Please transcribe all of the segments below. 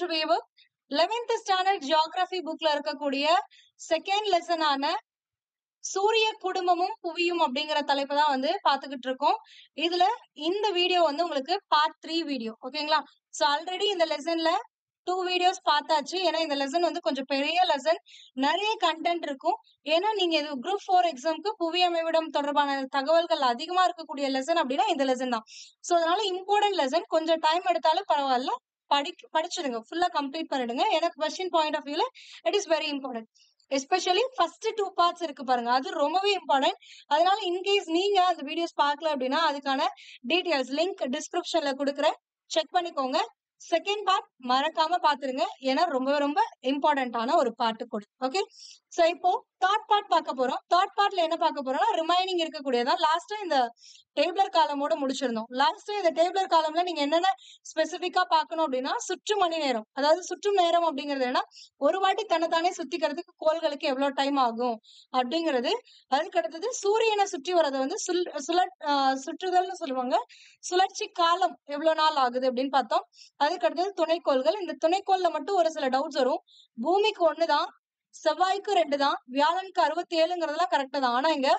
Weaver 11th standard geography புக்ல இருக்கக்கூடிய second lesson ஆன சூரிய குடும்பமும் புவியும் அப்படிங்கிற தலைப்பு தான் வந்து பாத்துக்கிட்டு இருக்கோம். இதுல இந்த வீடியோ வந்து உங்களுக்கு பார்ட் 3 வீடியோ. ஓகேங்களா? சோ ஆல்ரெடி இந்த லெசன்ல 2 வீடியோஸ் பார்த்தாச்சு. ஏன்னா இந்த லெசன் வந்து கொஞ்சம் பெரிய லெசன், நிறைய கண்டென்ட் இருக்கும். ஏன்னா நீங்க இது குரூப் 4 எக்ஸாம்க்கு புவி அமைவிடம் தொடர்பான தகவல்கள் அதிகமா இருக்கக்கூடிய லெசன் அப்படின்னா இந்த லெசன் தான். சோ அதனால இம்பார்ட்டன்ட் லெசன், கொஞ்சம் டைம் எடுத்தாலும் பரவாயில்ல, படிச்சிடுங்க, ஃபுல்லா கம்ப்ளீட் பண்ணிடுங்க. ஏன்னா கொஸ்டின் பாயிண்ட் ஆஃப் வியூல it is very important. Especially first 2 parts இருக்கு பாருங்க, அது ரொம்பவே இம்பார்ட்டன்ட். அதனால இன்கேஸ் நீங்க அந்த வீடியோஸ் பார்க்கல அப்படின்னா அதுக்கான டீடைல்ஸ் லிங்க் டிஸ்கிரிப்ஷன்ல கொடுக்குறேன், செக் பண்ணிக்கோங்க. செகண்ட் பார்ட் மறக்காம பாத்துருங்க, ஏன்னா ரொம்ப ரொம்ப இம்பார்ட்டன்டான ஒரு பார்ட் கூட. ஓகே, சோ இப்போ தேர்ட் பார்ட் பார்க்க போறோம். தேர்ட் பார்ட்ல என்ன பார்க்க போறோம்னா ரிமைனிங் இருக்கக்கூடியதான். லாஸ்டா இந்த டேபிளர் காலமோட முடிச்சிருந்தோம். லாஸ்டா இந்த டேபிளர் காலம்ல நீங்க என்னென்ன ஸ்பெசிபிக்கா பார்க்கணும் அப்படின்னா சுற்று மணி நேரம், அதாவது சுற்றும் நேரம் அப்படிங்கிறது என்ன, ஒரு வாட்டி தன்னைத்தானே சுத்திக்கிறதுக்கு கோள்களுக்கு எவ்வளவு டைம் ஆகும் அப்படிங்கிறது. அதுக்கு அடுத்தது சூரியனை சுற்றி வர்றது வந்து சுற்றுதல்னு சொல்லுவாங்க. சுழற்சி காலம் எவ்வளவு நாள் ஆகுது அப்படின்னு பார்த்தோம். அதுக்கு அடுத்தது துணைக்கோள்கள். இந்த துணைக்கோள்ல மட்டும் ஒரு சில டவுட்ஸ் வரும். பூமிக்கு 1 தான், செவ்வாய்க்கு 2 தான், வியாழனுக்கு 67ங்கிறதுலாம் கரெக்ட் தான். ஆனா இங்க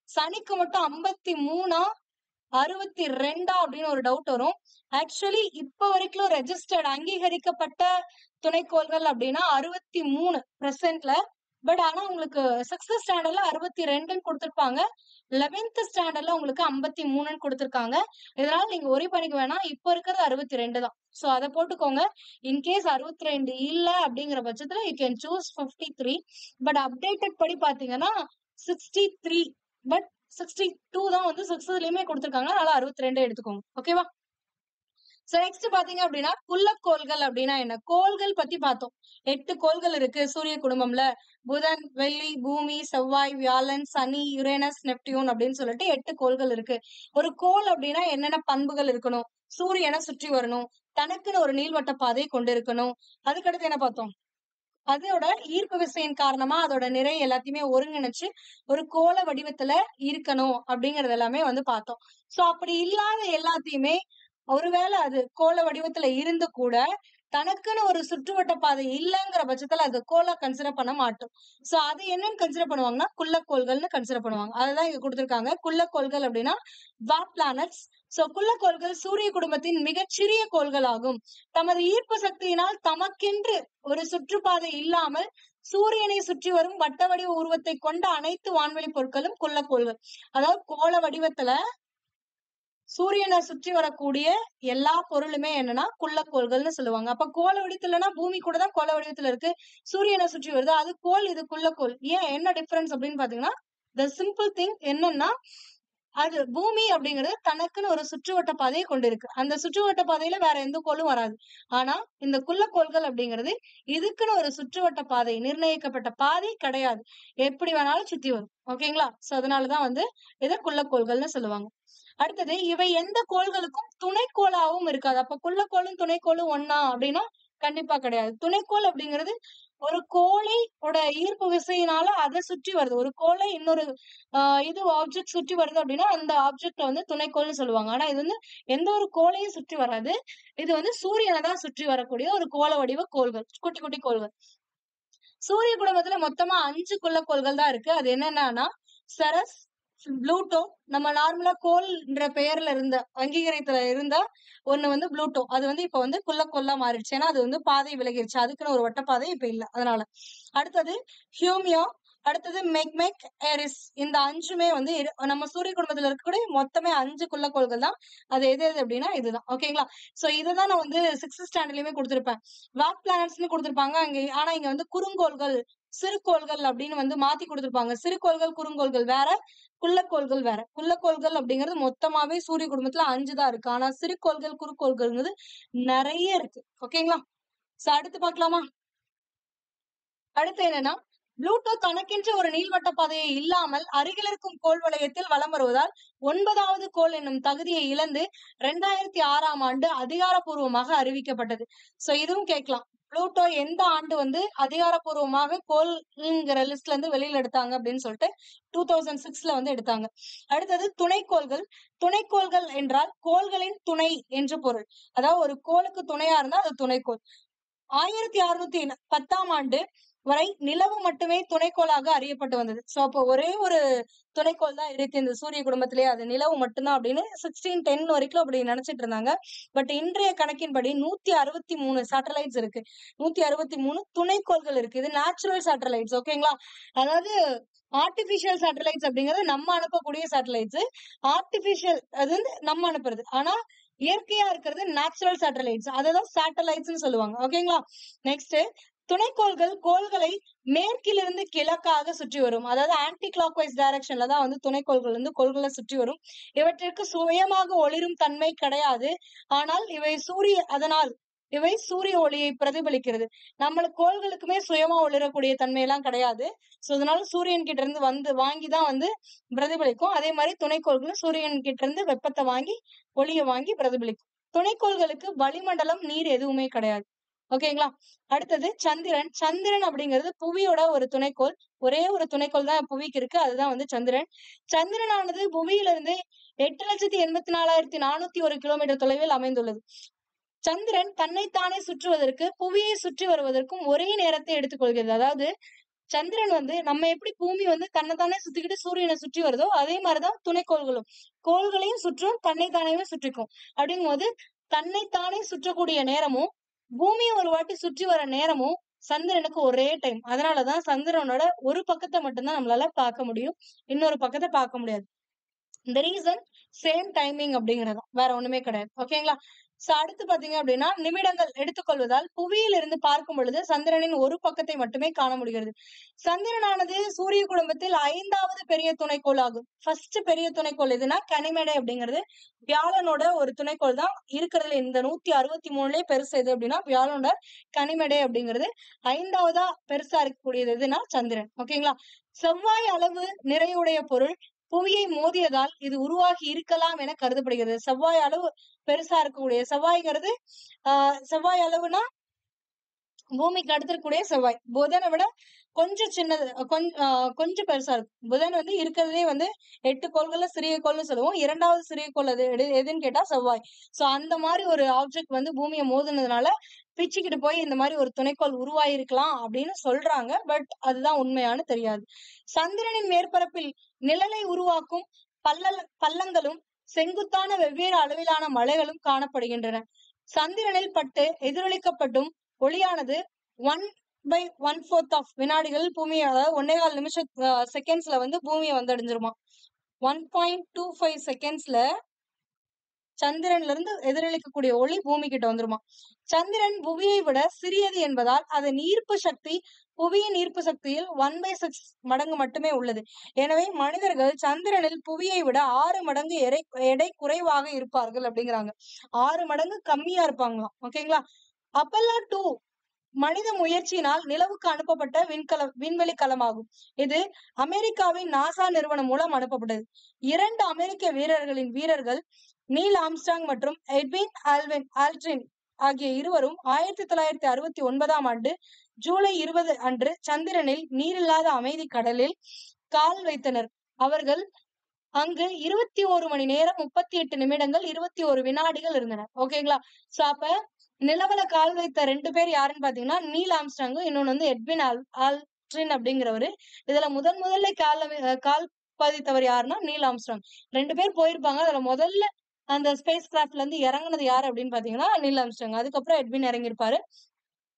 சனிக்கு மட்டும் 53 62 அப்படின்னு ஒரு டவுட் வரும். ஆக்சுவலி இப்ப வரைக்கும் ரெஜிஸ்டர்ட் அங்கீகரிக்கப்பட்ட துணைக்கோள்கள் அப்படின்னா 63 பிரசன்ட்ல. பட் ஆனா உங்களுக்கு 6th ஸ்டாண்டர்ட்ல 62ன்னு கொடுத்திருப்பாங்க, 11th ஸ்டாண்டர்ட்ல உங்களுக்கு 53ன்னு கொடுத்திருக்காங்க. இதனால நீங்க ஒரே பண்ணிக்க வேணாம், இப்ப இருக்கிறது 62 தான். சோ அதை போட்டுக்கோங்க. இன்கேஸ் 62 இல்ல அப்படிங்கிற பட்சத்துல you can choose 53. But updated படி பாத்தீங்கன்னா 63, பட் 62 தான் வந்து 6th கொடுத்திருக்காங்க. அதனால 62 எடுத்துக்கோங்க. ஓகேவா? சோ நெக்ஸ்ட் பாத்தீங்க அப்படின்னா குள்ளக்கோள்கள் அப்படின்னா என்ன, கோள்கள் பத்தி பார்த்தோம். 8 கோள்கள் இருக்கு சூரிய குடும்பம்ல. புதன், வெள்ளி, பூமி, செவ்வாய், வியாழன், சனி, யுரேனஸ், நெப்டியூன் அப்படின்னு சொல்லிட்டு 8 கோள்கள் இருக்கு. ஒரு கோள் அப்படின்னா என்னென்ன பண்புகள் இருக்கணும், சூரியனை சுற்றி வரணும், தனக்குன்னு ஒரு நீள்வட்ட பாதை கொண்டு இருக்கணும். அதுக்கடுத்து என்ன பார்த்தோம், அதோட ஈர்ப்பு விசையின் காரணமா அதோட நிறை எல்லாத்தையுமே ஒருங்கிணைச்சு ஒரு கோள வடிவத்துல இருக்கணும் அப்படிங்கறது எல்லாமே வந்து பார்த்தோம். சோ அப்படி இல்லாத எல்லாத்தையுமே, ஒருவேளை அது கோள வடிவத்துல இருந்து கூட தனக்குன்னு ஒரு சுற்றுவட்ட பாதை இல்லங்கிற பட்சத்துல அது கோளா கன்சிடர் பண்ண மாட்டோம். சோ அது என்னன்னு கன்சிடர் பண்ணுவாங்கன்னா குள்ளக்கோள்கள்னு கன்சிடர் பண்ணுவாங்க. அதுதான் இங்க கொடுத்திருக்காங்க. குள்ளக்கோள்கள் அப்படின்னா டார்க் பிளானட்ஸ். சோ குள்ளக்கோள்கள் சூரிய குடும்பத்தின் மிகச்சிறிய கோள்கள் ஆகும். தமது ஈர்ப்பு சக்தியினால் தமக்கென்று ஒரு சுற்றுப்பாதை இல்லாமல் சூரியனை சுற்றி வரும் வட்ட வடிவ உருவத்தை கொண்ட அனைத்து வான்வெளி பொருட்களும் குள்ளக்கோள்கள். அதாவது கோள வடிவத்துல சூரியனை சுற்றி வரக்கூடிய எல்லா பொருளுமே என்னன்னா குள்ளக்கோள்கள்னு சொல்லுவாங்க. அப்ப கோள வடிவத்துலன்னா பூமி கூட தான் கோள வடிவத்துல இருக்கு, சூரியனை சுற்றி வருது, அது கோள், இது குள்ளக்கோள். ஏன், என்ன டிஃபரன்ஸ் அப்படின்னு பாத்தீங்கன்னா த சிம்பிள் திங் என்னன்னா, அது பூமி அப்படிங்கிறது தனக்குன்னு ஒரு சுற்றுவட்ட பாதையை கொண்டிருக்கு. அந்த சுற்றுவட்ட பாதையில வேற எந்த கோளும் வராது. ஆனா இந்த குள்ளக்கோள்கள் அப்படிங்கிறது இதுக்குன்னு ஒரு சுற்றுவட்ட பாதை, நிர்ணயிக்கப்பட்ட பாதை கிடையாது, எப்படி வேணாலும் சுத்தி வரும். ஓகேங்களா? சோ அதனாலதான் வந்து இதை குள்ளக்கோள்கள்னு சொல்லுவாங்க. அடுத்தது இவை எந்த கோள்களுக்கும் துணைக்கோளாவும் இருக்காது. அப்ப குள்ளக்கோளும் துணைக்கோளும் ஒண்ணா அப்படின்னா கண்டிப்பா கிடையாது. துணைக்கோள் அப்படிங்கிறது ஒரு கோளை ஈர்ப்பு விசையினால அதை சுற்றி வருது. ஒரு கோளை இன்னொரு இது ஆப்ஜெக்ட் சுற்றி வருது அப்படின்னா அந்த ஆப்ஜெக்ட் வந்து துணைக்கோள்னு சொல்லுவாங்க. ஆனா இது வந்து எந்த ஒரு கோளையும் சுற்றி வராது. இது வந்து சூரியனை தான் சுற்றி வரக்கூடிய ஒரு கோள வடிவ கோள்கள், குட்டி குட்டி கோள்கள். சூரிய குடும்பத்துல மொத்தமா 5 குள்ளக்கோள்கள் தான் இருக்கு. அது என்னன்னா செரஸ், ப்ளூட்டோ, நம்ம நார்மலா கோள்ன்ற பெயர்ல இருந்த அங்கீகாரத்துல இருந்தா ஒண்ணு வந்து ப்ளூட்டோ, அது வந்து இப்ப வந்து குள்ளக்கோளா மாறிடுச்சு. ஏன்னா அது வந்து பாதை விலகிருச்சு, அதுக்குன்னு ஒரு வட்டப்பாதை இப்ப இல்ல, அதனால. அடுத்தது ஹியூமியோ, அடுத்தது மெக்மெக், ஏரிஸ். இந்த 5மே வந்து நம்ம சூரிய குடும்பத்துல இருக்கக்கூடிய மொத்தமே 5 குள்ளக்கோள்கள் தான். அது எது எது அப்படின்னா இதுதான். ஓகேங்களா? சோ இதுதான் நான் வந்து 6th ஸ்டாண்டர்ட்லயுமே கொடுத்திருப்பேன். டார்க் பிளானட்ஸ்னு கொடுத்திருப்பாங்க அங்க. ஆனா இங்க வந்து குறுங்கோள்கள், சிறுகோள்கள் அப்படின்னு வந்து மாத்தி கொடுத்திருப்பாங்க. சிறுகோள்கள் குறுங்கோள்கள் வேற, குள்ளக்கோள்கள் வேற. குள்ளக்கோள்கள் அப்படிங்கிறது மொத்தமாவே சூரிய குடும்பத்துல 5 தான் இருக்கு. ஆனா சிறுகோள்கள் குறுக்கோள்கள்ங்கிறது நிறைய இருக்கு. ஓகேங்களா? சோ அடுத்து பார்க்கலாமா? அடுத்து என்னன்னா ப்ளூட்டோ தனக்கென்று ஒரு நீள்வட்ட பாதையை இல்லாமல் அருகில் இருக்கும் கோள் வளையத்தில் வலம் வருவதால் 9வது கோள் என்னும் தகுதியை இழந்து 2006ஆம் ஆண்டு அதிகாரப்பூர்வமாக அறிவிக்கப்பட்டது. சோ இதுவும் கேட்கலாம். ப்ளூட்டோ எந்த ஆண்டு வந்து அதிகாரப்பூர்வமாக கோள்ங்கிற லிஸ்ட்ல இருந்து வெளியில எடுத்தாங்க அப்படின்னு சொல்லிட்டு 2006ல வந்து எடுத்தாங்க. அடுத்தது துணைக்கோள்கள். துணைக்கோள்கள் என்றால் கோள்களின் துணை என்று பொருள். அதாவது ஒரு கோளுக்கு துணையா இருந்தா அது துணைக்கோள். 1610 ஆண்டு வரை நிலவு மட்டுமே துணைக்கோளாக அறியப்பட்டு வந்தது. சோ அப்போ ஒரே ஒரு துணைக்கோள் தான் இருக்கு இந்த சூரிய குடும்பத்திலேயே, அது நிலவு மட்டும்தான் அப்படின்னு 1610 வரைக்கும் அப்படி நினைச்சிட்டு இருந்தாங்க. பட் இன்றைய கணக்கின்படி 163 சேட்டலைட்ஸ் இருக்கு. 163 துணைக்கோள்கள் இருக்கு. இது நேச்சுரல் சேட்டலைட்ஸ். ஓகேங்களா? அதாவது ஆர்டிபிஷியல் சேட்டலைட்ஸ் அப்படிங்கிறது நம்ம அனுப்பக்கூடிய சேட்டலைட்ஸ். ஆர்டிபிஷியல் அது வந்து நம்ம அனுப்புறது. ஆனா இயற்கையா இருக்கிறது நேச்சுரல் சேட்டலைட்ஸ். அததான் சேட்டலைட்ஸ் சொல்லுவாங்க. ஓகேங்களா? நெக்ஸ்ட், துணைக்கோள்கள் கோள்களை மேற்கிலிருந்து கிழக்காக சுற்றி வரும். அதாவது ஆன்டி கிளாக் வைஸ் டைரக்ஷன்ல தான் வந்து துணைக்கோள்கள் வந்து கோள்களை சுற்றி வரும். இவற்றிற்கு சுயமாக ஒளிரும் தன்மை கிடையாது. ஆனால் இவை சூரிய ஒளியை பிரதிபலிக்கிறது. நம்மளுக்கு கோள்களுக்குமே சுயமா ஒளிரக்கூடிய தன்மை எல்லாம் கிடையாது. சோ அதனால சூரியன் கிட்ட இருந்து வாங்கிதான் வந்து பிரதிபலிக்கும். அதே மாதிரி துணைக்கோள்களும் சூரியன் கிட்ட இருந்து வெப்பத்தை வாங்கி ஒளியை வாங்கி பிரதிபலிக்கும். துணைக்கோள்களுக்கு வளிமண்டலம், நீர் எதுவுமே கிடையாது. ஓகேங்களா? அடுத்தது சந்திரன். சந்திரன் அப்படிங்கிறது புவியோட ஒரு துணைக்கோள். ஒரே ஒரு துணைக்கோள் தான் புவிக்கு இருக்கு. அதுதான் வந்து சந்திரன். சந்திரனானது புவியிலிருந்து 8,84,401 கிலோமீட்டர் தொலைவில் அமைந்துள்ளது. சந்திரன் தன்னைத்தானே சுற்றுவதற்கு புவியை சுற்றி வருவதற்கும் ஒரே நேரத்தை எடுத்துக்கொள்கிறது. அதாவது சந்திரன் வந்து நம்ம எப்படி பூமி வந்து தன்னைத்தானே சுத்திக்கிட்டு சூரியனை சுற்றி வருதோ அதே மாதிரிதான் துணைக்கோள்களும் கோள்களையும் சுற்றும், தன்னைத்தானே சுற்றிக்கும். அப்படிங்கும் போது தன்னைத்தானே சுற்றக்கூடிய நேரமும் பூமியை ஒரு வாட்டி சுற்றி வர நேரமும் சந்திரனுக்கு ஒரே டைம். அதனாலதான் சந்திரனோட ஒரு பக்கத்தை மட்டும்தான் நம்மளால பார்க்க முடியும், இன்னொரு பக்கத்தை பார்க்க முடியாது. இந்த ரீசன் சேம் டைமிங் அப்படிங்கிறது வேற ஒண்ணுமே கிடையாது. ஓகேங்களா? சோ அடுத்து பாத்தீங்க அப்படின்னா நிமிடங்கள் எடுத்துக்கொள்வதால் புவியில் இருந்து பார்க்கும் பொழுது சந்திரனின் ஒரு பக்கத்தை மட்டுமே காண முடிகிறது. சந்திரனானது சூரிய குடும்பத்தில் 5வது பெரிய துணைக்கோள் ஆகும். ஃபர்ஸ்ட் பெரிய துணைக்கோள் எதுனா கனிமெடை அப்படிங்கிறது வியாழனோட ஒரு துணைக்கோள் தான் இருக்கிறதுல. இந்த 163லயே பெருசு எது அப்படின்னா வியாழனோட கனிமெடை அப்படிங்கிறது. 5வதா பெருசா இருக்கக்கூடியது எதுனா சந்திரன். ஓகேங்களா? செவ்வாய் அளவு நிறையுடைய பொருள் புவியை மோதியதால் இது உருவாகி இருக்கலாம் என கருதப்படுகிறது. செவ்வாய் அளவு பெருசா இருக்கக்கூடிய செவ்வாய்ங்கிறது செவ்வாய் அளவுனா பூமிக்கு அடுத்து இருக்கக்கூடிய செவ்வாய். புதனை விட கொஞ்சம் சின்னது, கொஞ்சம் பெருசா இருக்கும். புதன் வந்து இருக்கிறதுலே வந்து 8 கோள்கள்ல சிறிய கோள்னு சொல்லுவோம். 2வது சிறிய கோள் எதுன்னு கேட்டா செவ்வாய். சோ அந்த மாதிரி ஒரு ஆப்ஜெக்ட் வந்து பூமியை மோதுனதுனால பிச்சுக்கிட்டு போய் இந்த மாதிரி ஒரு துணைக்கோள் உருவாயிருக்கலாம் அப்படின்னு சொல்றாங்க. பட் அதுதான் உண்மையானு தெரியாது. சந்திரனின் மேற்பரப்பில் நிழலை உருவாக்கும் பள்ளங்களும் செங்குத்தான வெவ்வேறு அளவிலான மலைகளும் காணப்படுகின்றன. சந்திரனில் பட்டு எதிரொலிக்கப்பட்டும் ஒளியானது 1/1/4 வினாடிகள் பூமியை, அதாவது 1.25 நிமிஷம் செகண்ட்ஸ்ல வந்து பூமியை வந்தடைஞ்சிருமா. 1.25 செகண்ட்ஸ்ல சந்திரன்ல இருந்து எதிரொலிக்கக்கூடிய ஒளி பூமி கிட்ட வந்துருமா. சந்திரன் புவியை விட சிறியது என்பதால் அதன் ஈர்ப்பு சக்தி புவியின் ஈர்ப்பு சக்தியில் 1/6 மடங்கு மட்டுமே உள்ளது. எனவே மனிதர்கள் சந்திரனில் புவியை விட 6 மடங்கு எடை குறைவாக இருப்பார்கள் அப்படிங்கிறாங்க. 6 மடங்கு கம்மியா இருப்பாங்களாம். ஓகேங்களா? அப்பல்லோ 2 மனித முயற்சியினால் நிலவுக்கு அனுப்பப்பட்ட விண்வெளி கலமாகும். இது அமெரிக்காவின் நாசா நிறுவனம் மூலம் அனுப்பப்பட்டது. 2 அமெரிக்க வீரர்கள் நீல் ஆம்ஸ்ட்ராங் மற்றும் எட்வின் ஆல்ட்ரின் ஆகிய இருவரும் 1969ஆம் ஆண்டு ஜூலை 20 அன்று சந்திரனில் நீரில்லாத அமைதி கடலில் கால் வைத்தனர். அவர்கள் அங்கு 21 மணி நேரம் 38 நிமிடங்கள் 21 வினாடிகள் இருந்தனர். ஓகேங்களா? சோ அப்ப நிலவுல கால் வைத்த 2 பேர் யாருன்னு பாத்தீங்கன்னா நீல் ஆம்ஸ்ட்ராங், இன்னொன்னு வந்து எட்வின் ஆல்ட்ரின் அப்படிங்கிறவரு. இதுல முதல்ல கால் பதித்தவர் யாருன்னா நீல் ஆம்ஸ்ட்ராங். 2 பேர் போயிருப்பாங்க. அதுல முதல்ல அந்த ஸ்பேஸ் கிராஃப்ட்ல இருந்து இறங்குனது யாரு அப்படின்னு பாத்தீங்கன்னா நீல் ஆம்ஸ்ட்ராங். அதுக்கப்புறம் எட்வின் இறங்கியிருப்பாரு.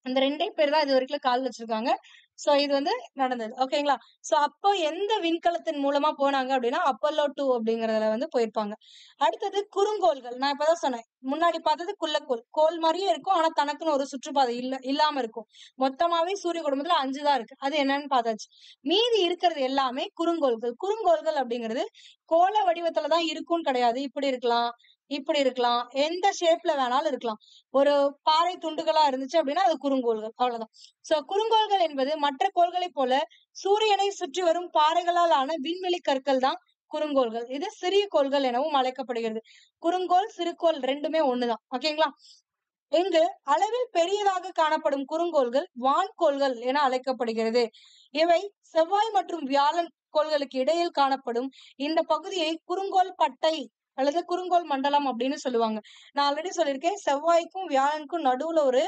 இந்த 2 பேர் தான் இது வரைக்கும் கால் வச்சிருக்காங்க. சோ இது வந்து நடந்தது. ஓகேங்களா? சோ அப்போ எந்த விண்கலத்தின் மூலமா போனாங்க அப்படின்னா அப்பல்லோ 2 அப்படிங்கறதுல வந்து போயிருப்பாங்க. அடுத்தது குறுங்கோள்கள். நான் இப்பதான் சொன்னேன், முன்னாடி பார்த்தது குள்ளக்கோள். கோள் மாதிரியே இருக்கும், ஆனா தனக்குன்னு ஒரு சுற்றுப்பாதை இல்லாம இருக்கும். மொத்தமாவே சூரிய குடும்பத்துல 5 தான் இருக்கு. அது என்னன்னு பார்த்தாச்சு. மீதி இருக்கிறது எல்லாமே குறுங்கோள்கள். குறுங்கோள்கள் அப்படிங்கிறது கோள வடிவத்துலதான் இருக்கும்னு கிடையாது. இப்படி இருக்கலாம், எந்த ஷேப்ல வேணாலும் இருக்கலாம். ஒரு பாறை துண்டுகளா இருந்துச்சு அப்படின்னா அது குறுங்கோள்கள். அவ்வளவுதான். சோ குறுங்கோள்கள் என்பது மற்ற கோள்களை போல சூரியனை சுற்றி வரும் பாறைகளால் ஆன விண்வெளி கற்கள் தான் குறுங்கோள்கள். இது சிறிய கோள்கள் எனவும் அழைக்கப்படுகிறது. குறுங்கோள் சிறுகோள் ரெண்டுமே ஒண்ணுதான். ஓகேங்களா? இங்கு அளவில் பெரியதாக காணப்படும் குறுங்கோள்கள் வான்கோள்கள் என அழைக்கப்படுகிறது. இவை செவ்வாய் மற்றும் வியாழன் கோள்களுக்கு இடையில் காணப்படும் இந்த பகுதியை குறுங்கோள் பட்டை அல்லது குறுங்கோள் மண்டலம் அப்படின்னு சொல்லுவாங்க. நான் ஆல்ரெடி சொல்லியிருக்கேன், செவ்வாய்க்கும் வியாழனுக்கும் நடுவுல ஒரு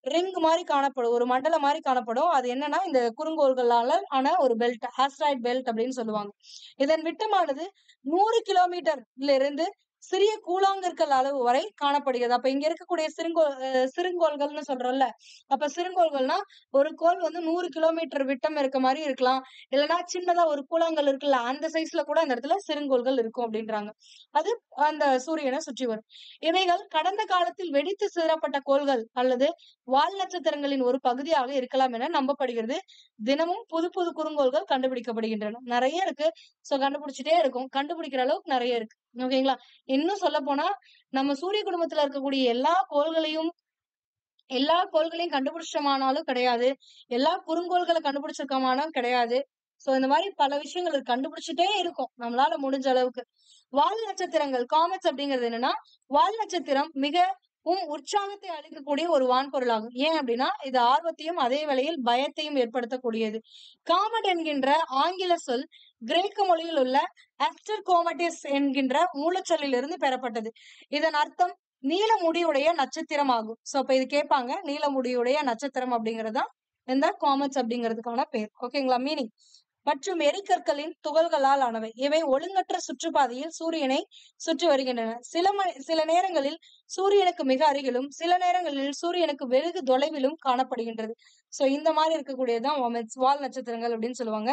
ரிங் மாதிரி காணப்படும், ஒரு மண்டலம் மாதிரி காணப்படும். அது என்னன்னா இந்த குறுங்கோள்களால ஆன ஒரு பெல்ட், ஆஸ்ட்ராய்ட் பெல்ட் அப்படின்னு சொல்லுவாங்க. இதன் விட்டமானது 100 கிலோமீட்டர்ல இருந்து சிறிய கூழாங்கற்கள் அளவு வரை காணப்படுகிறது. அப்ப இங்க இருக்கக்கூடிய சிறுங்கோள்கள்னு சொல்றோம்ல, அப்ப சிறுங்கோள்கள்னா ஒரு கோள் வந்து 100 கிலோமீட்டர் விட்டம் இருக்க மாதிரி இருக்கலாம். இல்லைன்னா சின்னதா ஒரு கூழாங்கல் இருக்குல்ல, அந்த சைஸ்ல கூட அந்த இடத்துல சிறுங்கோள்கள் இருக்கும் அப்படின்றாங்க. அது அந்த சூரியனை சுற்றி வரும். இவைகள் கடந்த காலத்தில் வெடித்து சிதறப்பட்ட கோள்கள் அல்லது வால் நட்சத்திரங்களின் ஒரு பகுதியாக இருக்கலாம் என நம்பப்படுகிறது. தினமும் புது புது குறுங்கோள்கள் கண்டுபிடிக்கப்படுகின்றன. நிறைய இருக்கு. சோ கண்டுபிடிச்சிட்டே இருக்கும். கண்டுபிடிக்கிற அளவுக்கு நிறைய இருக்கு. ஓகேங்களா? இன்னும் சொல்லப் போனா நம்ம சூரிய குடும்பத்துல இருக்கக்கூடிய எல்லா கோள்களையும் கண்டுபிடிச்சிட்டோமானாலும் கிடையாது. எல்லா குறுங்கோள்களை கண்டுபிடிச்சிருக்கோமானாலும் கிடையாது. சோ இந்த மாதிரி பல விஷயங்கள் கண்டுபிடிச்சிட்டே இருக்கும் நம்மளால முடிஞ்ச அளவுக்கு. வால் நட்சத்திரங்கள் காமெட்ஸ் அப்படிங்கிறது என்னன்னா, வால் நட்சத்திரம் மிகவும் உற்சாகத்தை அளிக்கக்கூடிய ஒரு வான்பொருள் ஆகும். ஏன் அப்படின்னா இது ஆர்வத்தையும் அதே வேளையில் பயத்தையும் ஏற்படுத்தக்கூடியது. காமெட் என்கின்ற ஆங்கில சொல் கிரேக்க மொழியில் உள்ள அஸ்டர் கோமட்டிஸ் என்கின்ற மூலச்சொல்லிலிருந்து பெறப்பட்டது. இதன் அர்த்தம் நீல முடியுடைய நட்சத்திரம் ஆகும். சோ அப்ப இது கேட்பாங்க, நீல முடியுடைய நட்சத்திரம் அப்படிங்கறதுதான் இந்த காமெட்ஸ் அப்படிங்கிறதுக்கான பேர். ஓகேங்களா? மீனிங் மற்றும் எரிகற்களின் துகள்களால் ஆனவை. இவை ஒழுங்கற்ற சுற்றுப்பாதையில் சூரியனை சுற்றி வருகின்றன. சில நேரங்களில் சூரியனுக்கு மிக அருகிலும் சில நேரங்களில் சூரியனுக்கு வெகு தொலைவிலும் காணப்படுகின்றது. சோ இந்த மாதிரி இருக்கக்கூடியதுதான் வால் நட்சத்திரங்கள் அப்படின்னு சொல்லுவாங்க.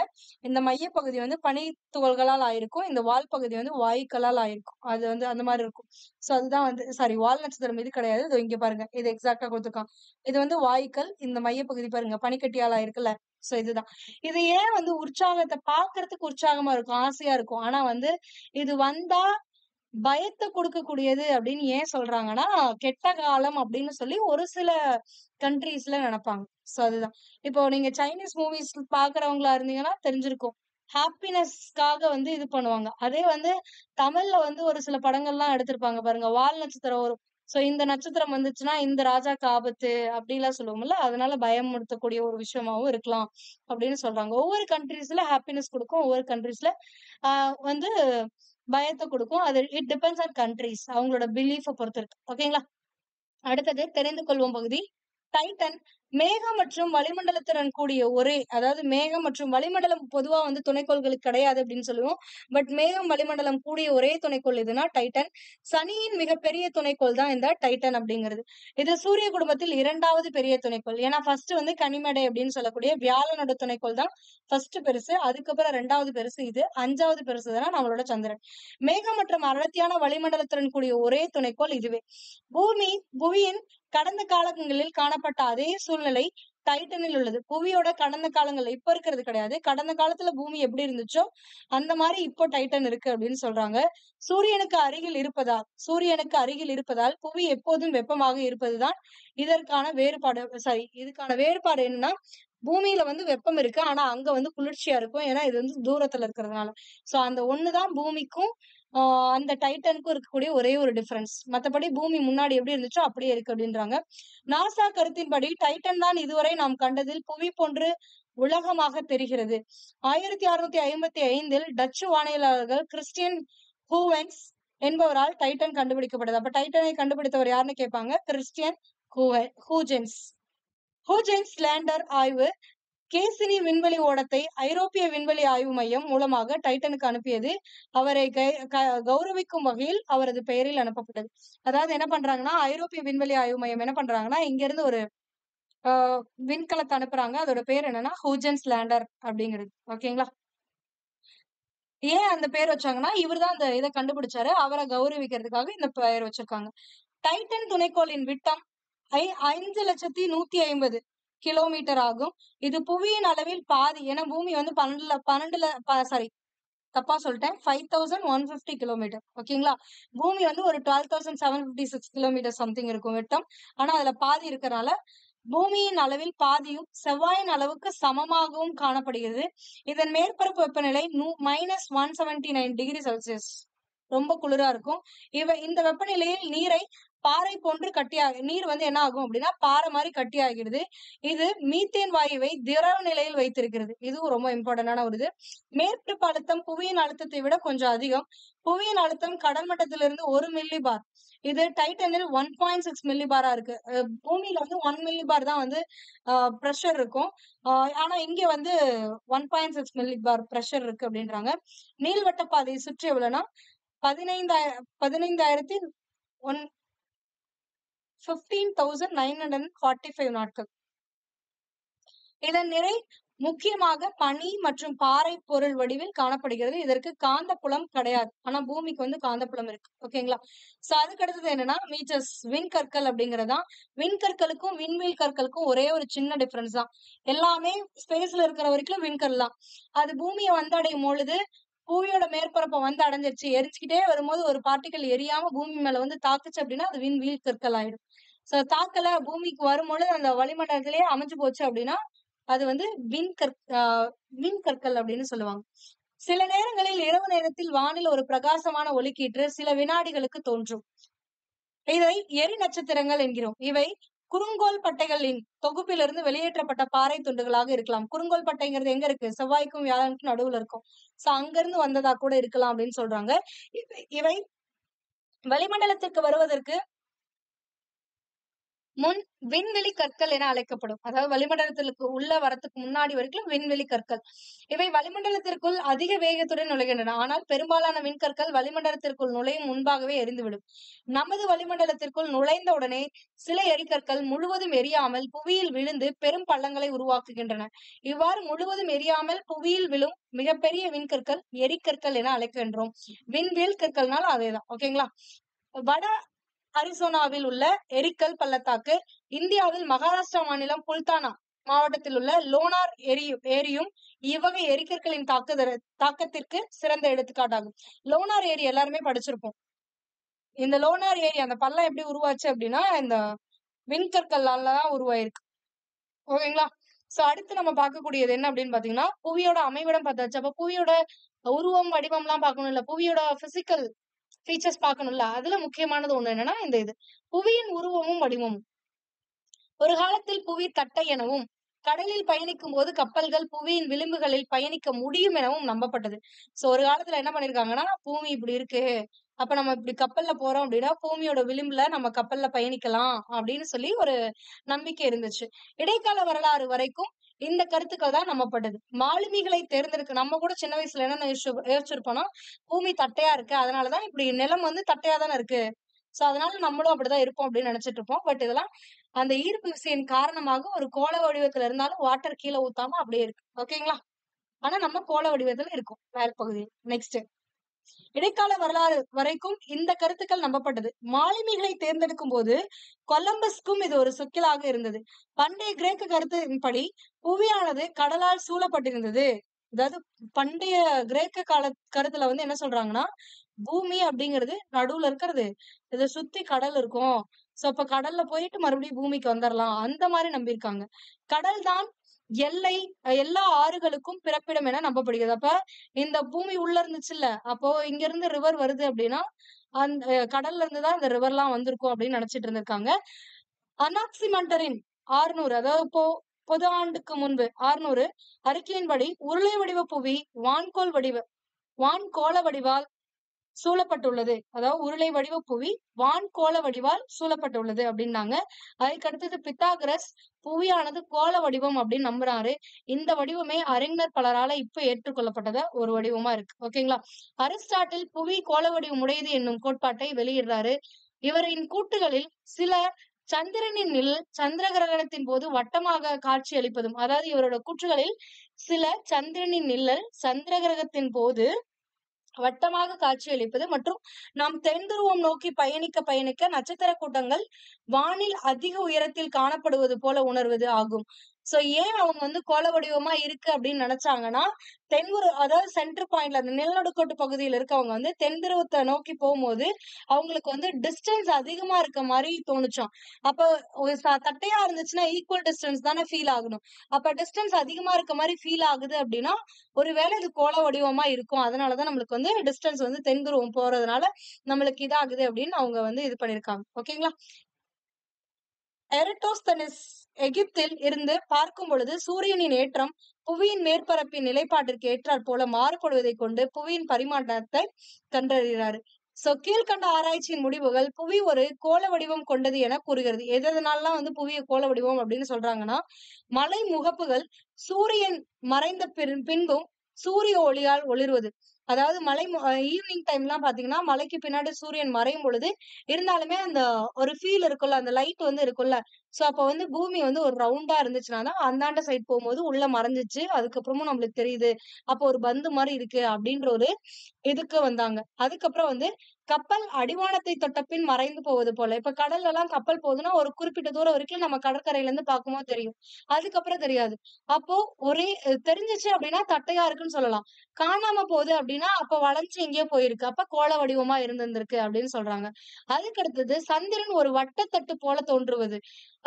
இந்த மையப்பகுதி வந்து பனி துகள்களால் ஆயிருக்கும். இந்த வால் பகுதி வந்து வாயுக்களால் ஆயிருக்கும். அது வந்து அந்த மாதிரி இருக்கும். சோ அதுதான் வந்து சாரி, வால் நட்சத்திரம் இது கிடையாது. இது இங்க பாருங்க, இது எக்ஸாக்டா கொடுத்துருக்கான். இது வந்து வாயுக்கள். இந்த மையப்பகுதி பாருங்க பனிக்கட்டியால் ஆயிருக்குல்ல. சோ இதுதான். இது ஏன் வந்து உற்சாகத்தை பாக்குறதுக்கு உற்சாகமா இருக்கும், ஆசையா இருக்கும். ஆனா வந்து இது வந்தா பயத்தை கொடுக்கக்கூடியது அப்படின்னு ஏன் சொல்றாங்கன்னா, கெட்ட காலம் அப்படின்னு சொல்லி ஒரு சில கண்ட்ரீஸ்ல நினைப்பாங்க. சோ அதுதான். இப்போ நீங்க சைனீஸ் மூவிஸ் பாக்குறவங்களா இருந்தீங்கன்னா தெரிஞ்சிருக்கும். ஹாப்பினஸ்க்காக வந்து இது பண்ணுவாங்க. அதே வந்து தமிழ்ல வந்து ஒரு சில படங்கள்லாம் எடுத்திருப்பாங்க பாருங்க. வால் நட்சத்திரம் வரும். சோ இந்த நட்சத்திரம் வந்துச்சுன்னா இந்த ராஜாக்கு ஆபத்து அப்படிலாம் சொல்லுவோம்ல. அதனால பயமுறுத்தக்கூடிய ஒரு விஷயமாவும் இருக்கலாம் அப்படின்னு சொல்றாங்க. ஒவ்வொரு கண்ட்ரீஸ்ல ஹாப்பினஸ் கொடுக்கும். ஒவ்வொரு கண்ட்ரீஸ்ல வந்து பயத்தை கொடுக்கும். அது இட் டிபெண்ட்ஸ் ஆன் கண்ட்ரீஸ். அவங்களோட பிலீஃப பொறுத்து இருக்கு. ஓகேங்களா? அடுத்தது தெரிந்து கொள்வோம் பகுதி. டைட்டன் மேகம் மற்றும் வளிமண்டலத்துடன் கூடிய அதாவது மேகம் மற்றும் வளிமண்டலம் பொதுவா வந்து துணைக்கோள்களுக்கு கிடையாது அப்படின்னு சொல்லுவோம். பட் மேகம் வளிமண்டலம் கூடிய ஒரே துணைக்கோள் எதுனா டைட்டன். சனியின் மிகப்பெரிய துணைக்கோள் தான் இந்த டைட்டன் அப்படிங்கிறது. இது சூரிய குடும்பத்தில் 2வது பெரிய துணைக்கோள். ஏன்னா ஃபர்ஸ்ட் வந்து கனிமடை அப்படின்னு சொல்லக்கூடிய வியாழனோட துணைக்கோள் தான் ஃபர்ஸ்ட் பெருசு. அதுக்கப்புறம் 2வது பெருசு இது. 5வது பெருசு தானே நம்மளோட சந்திரன். மேகம் மற்றும் அடர்த்தியான வளிமண்டலத்துடன் கூடிய ஒரே துணைக்கோள் இதுவே. புவியின் கடந்த காலங்களில் காணப்பட்ட அதே சூழ்நிலை டைட்டனில் உள்ளது. புவியோட கடந்த காலங்கள்ல இப்ப இருக்கிறது கிடையாது. கடந்த காலத்துல பூமி எப்படி இருந்துச்சோ அந்த மாதிரி இப்போ டைட்டன் இருக்கு அப்படின்னு சொல்றாங்க. சூரியனுக்கு அருகில் இருப்பதால் புவி எப்போதும் வெப்பமாக இருப்பதுதான் இதற்கான வேறுபாடு. இதுக்கான வேறுபாடு என்னன்னா, பூமியில வந்து வெப்பம் இருக்கு. ஆனா அங்க வந்து குளிர்ச்சியா இருக்கும். ஏன்னா இது வந்து தூரத்துல இருக்கிறதுனால. சோ அந்த ஒண்ணுதான் பூமிக்கும் அந்த டைட்டனுக்கும் இருக்கக்கூடிய ஒரே ஒரு டிஃபரன்ஸ். மத்தபடி பூமி முன்னாடி எப்படி இருந்துச்சோ அப்படியே இருக்கு அப்படின்றாங்க. நாசா கருத்தின்படி டைட்டன் தான் இதுவரை நாம் கண்டதில் புவி போன்று உலகமாக தெரிகிறது. 1655 டச்சு வானியலாளர்கள் கிறிஸ்டியன் ஹூவென்ஸ் என்பவரால் டைட்டன் கண்டுபிடிக்கப்பட்டது. அப்ப டைட்டனை கண்டுபிடித்தவர் யாருன்னு கேட்பாங்க. கிறிஸ்டியன் ஹூஜென்ஸ். ஹூஜென்ஸ் லேண்டர் ஆய்வு கேசினி விண்வெளி ஓடத்தை ஐரோப்பிய விண்வெளி ஆய்வு மையம் மூலமாக டைட்டனுக்கு அனுப்பியது. அவரை கௌரவிக்கும் வகையில் அவரது பெயரில் அனுப்பப்பட்டது. அதாவது என்ன பண்றாங்கன்னா, ஐரோப்பிய விண்வெளி ஆய்வு மையம் என்ன பண்றாங்கன்னா, இங்க இருந்து ஒரு விண்கலத்தை அனுப்புறாங்க. அதோட பேர் என்னன்னா ஹூஜென்ஸ் லேண்டர் அப்படிங்கிறது. ஓகேங்களா? ஏன் அந்த பேர் வச்சாங்கன்னா, இவர்தான் அந்த இதை கண்டுபிடிச்சாரு. அவரை கௌரவிக்கிறதுக்காக இந்த பெயர் வச்சிருக்காங்க. டைட்டன் துணைக்கோளின் விட்டம் 5,150,000 கிலோமீட்டர் ஆகும். இது புவியின் அளவில் பாதி. ஏன்னா பூமி வந்து 5,150 கிலோமீட்டர். ஓகேங்களா? பூமி வந்து ஒரு 12,756 கிலோமீட்டர் சம்திங் இருக்கும் விட்டம். ஆனா அதுல பாதி இருக்கறனால பூமியின் அளவில் பாதியும் செவ்வாயின் அளவுக்கு சமமாகவும் காணப்படுகிறது. இதன் மேற்பரப்பு வெப்பநிலை -179 டிகிரி செல்சியஸ். ரொம்ப குளிரா இருக்கும். இந்த வெப்பநிலையில் நீரை பாறை போன்று நீர் வந்து என்ன ஆகும் அப்படின்னா பாறை மாதிரி கட்டியாகிறது. இது மீத்தேன் வாயுவை திரவ நிலையில் வைத்திருக்கிறது. இதுவும் ரொம்ப இம்பார்ட்டன்டான ஒரு இது. மேற்பரப்பு அழுத்தம் புவியின் அழுத்தத்தை விட கொஞ்சம் அதிகம். புவியின் அழுத்தம் கடல் மட்டத்திலிருந்து 1 மில்லி பார். இது டைட்டனில் 1.6 மில்லி பாரா இருக்கு. பூமியில வந்து 1 மில்லி பார் தான் வந்து பிரஷர் இருக்கும். ஆனா இங்க வந்து 1.6 மில்லி பார் பிரஷர் இருக்கு அப்படின்றாங்க. நீள்வட்ட பாதையை சுற்றி எவ்வளவுனா 15,945 நாட்கள். இதன் நிறை முக்கியமாக பனி மற்றும் பாறை பொருள் வடிவில் காணப்படுகிறது. இதற்கு காந்த புலம் கிடையாது. ஆனா பூமிக்கு வந்து காந்த புலம் இருக்கு. ஓகேங்களா? சோ அதுக்கு அடுத்தது என்னன்னா மீட்டர்ஸ் விண்கற்கள் அப்படிங்கறதுதான். விண்கற்களுக்கும் விண்வெளி கற்களுக்கும் ஒரே ஒரு சின்ன டிஃபரன்ஸ் தான். எல்லாமே ஸ்பேஸ்ல இருக்கிற வரைக்கும் விண்கல் தான். அது பூமியை வந்தடையும் பொழுது பூமியோட மேற்பரப்பை வந்து அடைஞ்சிருச்சு, எரிச்சுக்கிட்டே வரும்போது ஒரு பார்ட்டிகல் எரியாம பூமி மேல வந்து தாக்குச்சு அப்படின்னா அது விண்வெளி கற்கள் ஆயிடும். சோ தாக்கல பூமிக்கு வரும்பொழுது அந்த வளிமண்டலத்திலேயே அமைஞ்சு போச்சு அப்படின்னா அது வந்து விண்கற்கள் அப்படின்னு சொல்லுவாங்க. சில நேரங்களில் இரவு நேரத்தில் வானில் ஒரு பிரகாசமான ஒளிக்கீற்று சில வினாடிகளுக்கு தோன்றும். இதை எரி நட்சத்திரங்கள் என்கிறோம். இவை குறுங்கோல் பட்டைகளின் தொகுப்பிலிருந்து வெளியேற்றப்பட்ட பாறை துண்டுகளாக இருக்கலாம். குறுங்கோல் பட்டைங்கிறது எங்க இருக்கு? செவ்வாய்க்கும் வியாழனுக்கும் நடுவுல இருக்கும். சோ அங்கிருந்து வந்ததா கூட இருக்கலாம் அப்படின்னு சொல்றாங்க. இவை வளிமண்டலத்திற்கு வருவதற்கு முன் விண்வெளி கற்கள் என அழைக்கப்படும். அதாவது வளிமண்டலத்திற்கு உள்ள வரத்துக்கு முன்னாடி வரைக்கும் விண்வெளி கற்கள். இவை வளிமண்டலத்திற்குள் அதிக வேகத்துடன் நுழைகின்றன. ஆனால் பெரும்பாலான விண்கற்கள் வளிமண்டலத்திற்குள் நுழையும் முன்பாகவே எரிந்துவிடும். நமது வளிமண்டலத்திற்குள் நுழைந்த உடனே சில எரிகற்கள் முழுவதும் எரியாமல் புவியில் விழுந்து பெரும் பள்ளங்களை உருவாக்குகின்றன. இவ்வாறு முழுவதும் எரியாமல் புவியில் விழும் மிகப்பெரிய விண்கற்கள் எரிகற்கள் என அழைக்கின்றோம். விண்வெளி கற்கள்னால அதேதான். ஓகேங்களா? வட அரிசோனாவில் உள்ள எரிக்கல் பள்ளத்தாக்கு, இந்தியாவில் மகாராஷ்டிரா மாநிலம் புல்தானா மாவட்டத்தில் உள்ள லோனார் ஏரியும் இவ்வகை எரிக்கற்களின் தாக்கத்திற்கு சிறந்த எடுத்துக்காட்டாகும். லோனார் ஏரி எல்லாருமே படிச்சிருப்போம். இந்த லோனார் ஏரி அந்த பள்ளம் எப்படி உருவாச்சு அப்படின்னா இந்த விண்கற்களால தான் உருவாயிருக்கு. ஓகேங்களா? சோ அடுத்து நம்ம பார்க்கக்கூடியது என்ன அப்படின்னு பாத்தீங்கன்னா புவியோட அமைவிடம் பார்த்தாச்சு. அப்ப புவியோட உருவம் வடிவம் எல்லாம் பார்க்கணும் இல்ல, புவியோட பிசிக்கல் ஃபீச்சர்ஸ் பார்க்கணும்ல. அதுல முக்கியமானது ஒண்ணு என்னன்னா இது புவியின் உருவமும் வடிவமும். ஒரு காலத்தில் புவி தட்டை எனவும் கடலில் பயணிக்கும் போது கப்பல்கள் புவியின் விளிம்புகளில் பயணிக்க முடியும் எனவும் நம்பப்பட்டது. சோ ஒரு காலத்துல என்ன பண்ணிருக்காங்கன்னா பூமி இப்படி இருக்கு, அப்ப நம்ம இப்படி கப்பல்ல போறோம் அப்படின்னா பூமியோட விளிம்புல நம்ம கப்பல்ல பயணிக்கலாம் அப்படின்னு சொல்லி ஒரு நம்பிக்கை இருந்துச்சு. இடைக்கால வரலாறு வரைக்கும் இந்த கருத்துக்கள் தான் நம்பப்பட்டது. மாலுமிகளை தேர்ந்தெடுக்க நம்ம கூட சின்ன வயசுல என்ன யோசிச்சிருப்போம்னா பூமி தட்டையா இருக்கு, அதனாலதான் இப்படி நிலம் வந்து தட்டையா தானே இருக்கு, சோ அதனால நம்மளும் அப்படிதான் இருப்போம் அப்படின்னு நினைச்சிட்டு இருப்போம். பட் இதெல்லாம் அந்த ஈர்ப்பு விசையின் காரணமாக ஒரு கோள வடிவத்துல இருந்தாலும் வாட்டர் கீழே ஊத்தாம அப்படியே இருக்கு. ஓகேங்களா? ஆனா நம்ம கோள வடிவத்துல இருக்கும் மேல் பகுதி. நெக்ஸ்ட், இடைக்கால வரலாறு வரைக்கும் இந்த கருத்துக்கள் நம்பப்பட்டது. மாலுமிகளை தேர்ந்தெடுக்கும் போது கொலம்பஸ்க்கும் இது ஒரு சிக்கலாக இருந்தது. பண்டைய கிரேக்க கருத்தின்படி புவியானது கடலால் சூழப்பட்டிருந்தது. அதாவது பண்டைய கிரேக்க கால கருத்துல வந்து என்ன சொல்றாங்கன்னா பூமி அப்படிங்கிறது நடுவுல இருக்கிறது, இதை சுத்தி கடல் இருக்கும். சோ அப்ப கடல்ல போயிட்டு மறுபடியும் பூமிக்கு வந்துடலாம் அந்த மாதிரி நம்பியிருக்காங்க. கடல் தான் எல்லை, எல்லா ஆறுகளுக்கும் பிறப்பிடம் என நம்பப்படுகிறது. அப்ப இந்த பூமி உள்ள இருந்துச்சுல்ல, அப்போ இங்க இருந்து ரிவர் வருது அப்படின்னா அந்த கடல்ல இருந்துதான் இந்த ரிவர் எல்லாம் வந்திருக்கும் அப்படின்னு நினைச்சிட்டு இருந்திருக்காங்க. அனாக்சிமண்டரின் 600, அதாவது பொது ஆண்டுக்கு முன்பு 600 அறிக்கையின்படி உருளை வடிவ புவி வான்கோள வடிவால் சூழப்பட்டுள்ளது. அதாவது உருளை வடிவ புவி வான்கோள வடிவால் சூழப்பட்டுள்ளது அப்படின்னாங்க. அதுக்கு அடுத்தது பித்தாகரஸ் புவியானது கோள வடிவம் அப்படின்னு நம்புறாரு. இந்த வடிவமே அறிஞர் பலரால இப்ப ஏற்றுக்கொள்ளப்பட்டத ஒரு வடிவமா இருக்கு. ஓகேங்களா? அரிஸ்டாட்டில் புவி கோள வடிவம் உடையது என்னும் கோட்பாட்டை வெளியிடுறாரு. இவரின் கூட்டுகளில் சில சந்திரனின் நிழல் சந்திர கிரகணத்தின் போது வட்டமாக காட்சி அளிப்பதும், அதாவது இவரோட கூற்றுகளில் சில சந்திரனின் நிழல் சந்திர கிரகத்தின் போது வட்டமாக காட்சியளிப்பது மற்றும் நாம் தென் துருவம் நோக்கி பயணிக்க நட்சத்திர கூட்டங்கள் வானில் அதிக உயரத்தில் காணப்படுவது போல உணர்வது ஆகும். சோ ஏன் அவங்க வந்து கோள வடிவமா இருக்கு அப்படின்னு நினைச்சாங்கன்னா, அதாவது சென்டர் பாயிண்ட்ல அந்த நிலநடுக்கோட்டு பகுதியில இருக்கவங்க வந்து தென் துருவத்த நோக்கி போகும்போது, அவங்களுக்கு வந்து டிஸ்டன்ஸ் அதிகமா இருக்க மாரி தோணுச்சாம். அப்ப ஒரு தட்டையா இருந்துச்சுன்னா ஈக்குவல் டிஸ்டன்ஸ் தானே ஃபீல் ஆகணும். அப்ப டிஸ்டன்ஸ் அதிகமா இருக்க மாரி ஃபீல் ஆகுது அப்படின்னா, ஒருவேளை இது கோள வடிவமா இருக்கும். அதனால தான் நம்மளுக்கு வந்து டிஸ்டன்ஸ் வந்து தென் துருவம் போறதுனால நம்மளுக்கு இதாகுது அப்படின்னு அவங்க வந்து இது பண்ணியிருக்காங்க. ஓகேங்களா? எரட்டோஸ்தெனஸ் எகிப்தில் இருந்து பார்க்கும் பொழுது சூரியனின் ஏற்றம் புவியின் மேற்பரப்பின் நிலைப்பாட்டிற்கு ஏற்றாற் போல மாறுபடுவதைக் கொண்டு புவியின் பரிமாற்றத்தை கண்டறிகிறார். சோ கீழ்கண்ட ஆராய்ச்சியின் முடிவுகள் புவி ஒரு கோள வடிவம் கொண்டது என கூறுகிறது. எதனாலலாம் வந்து புவிய கோள வடிவம் அப்படின்னு சொல்றாங்கன்னா, மலை முகப்புகள் சூரியன் மறைந்த பின்பும் சூரிய ஒளியால் ஒளிர்வது. அதாவது ஈவினிங் டைம்லாம் பாத்தீங்கன்னா, மலைக்கு பின்னாடி சூரியன் மறையும் பொழுது, இருந்தாலுமே அந்த ஒரு ஃபீல் இருக்குல்ல, அந்த லைட் வந்து இருக்குல்ல. சோ அப்ப வந்து பூமி வந்து ஒரு ரவுண்டா இருந்துச்சுன்னா தான், அந்தாண்ட சைட் போம்போது உள்ள மறைஞ்சிச்சு. அதுக்கப்புறமும் நம்மளுக்கு தெரியுது. அப்போ ஒரு பந்து மாரி இருக்கு அப்படின்ற ஒரு இதுக்கு வந்தாங்க. அதுக்கப்புறம் வந்து கப்பல் அடிவானத்தை தொட்ட பின் மறைந்து போவது போல. இப்ப கடல்லலாம் கப்பல் போகுதுன்னா, ஒரு குறிப்பிட்ட தூரம் வரைக்கும் நம்ம கடற்கரையில இருந்து பார்க்கும்போது தெரியும். அதுக்கப்புறம் தெரியாது. அப்போ தெரிஞ்சுச்சு அப்படின்னா தட்டையா இருக்குன்னு சொல்லலாம். காணாம போகுது அப்படின்னா, அப்ப வளைஞ்சு எங்கேயோ போயிருக்கு. அப்ப கோள வடிவமா இருந்திருந்திருக்கு அப்படின்னு சொல்றாங்க. அதுக்கு அடுத்தது சந்திரன் ஒரு வட்டத்தட்டு போல தோன்றுவது.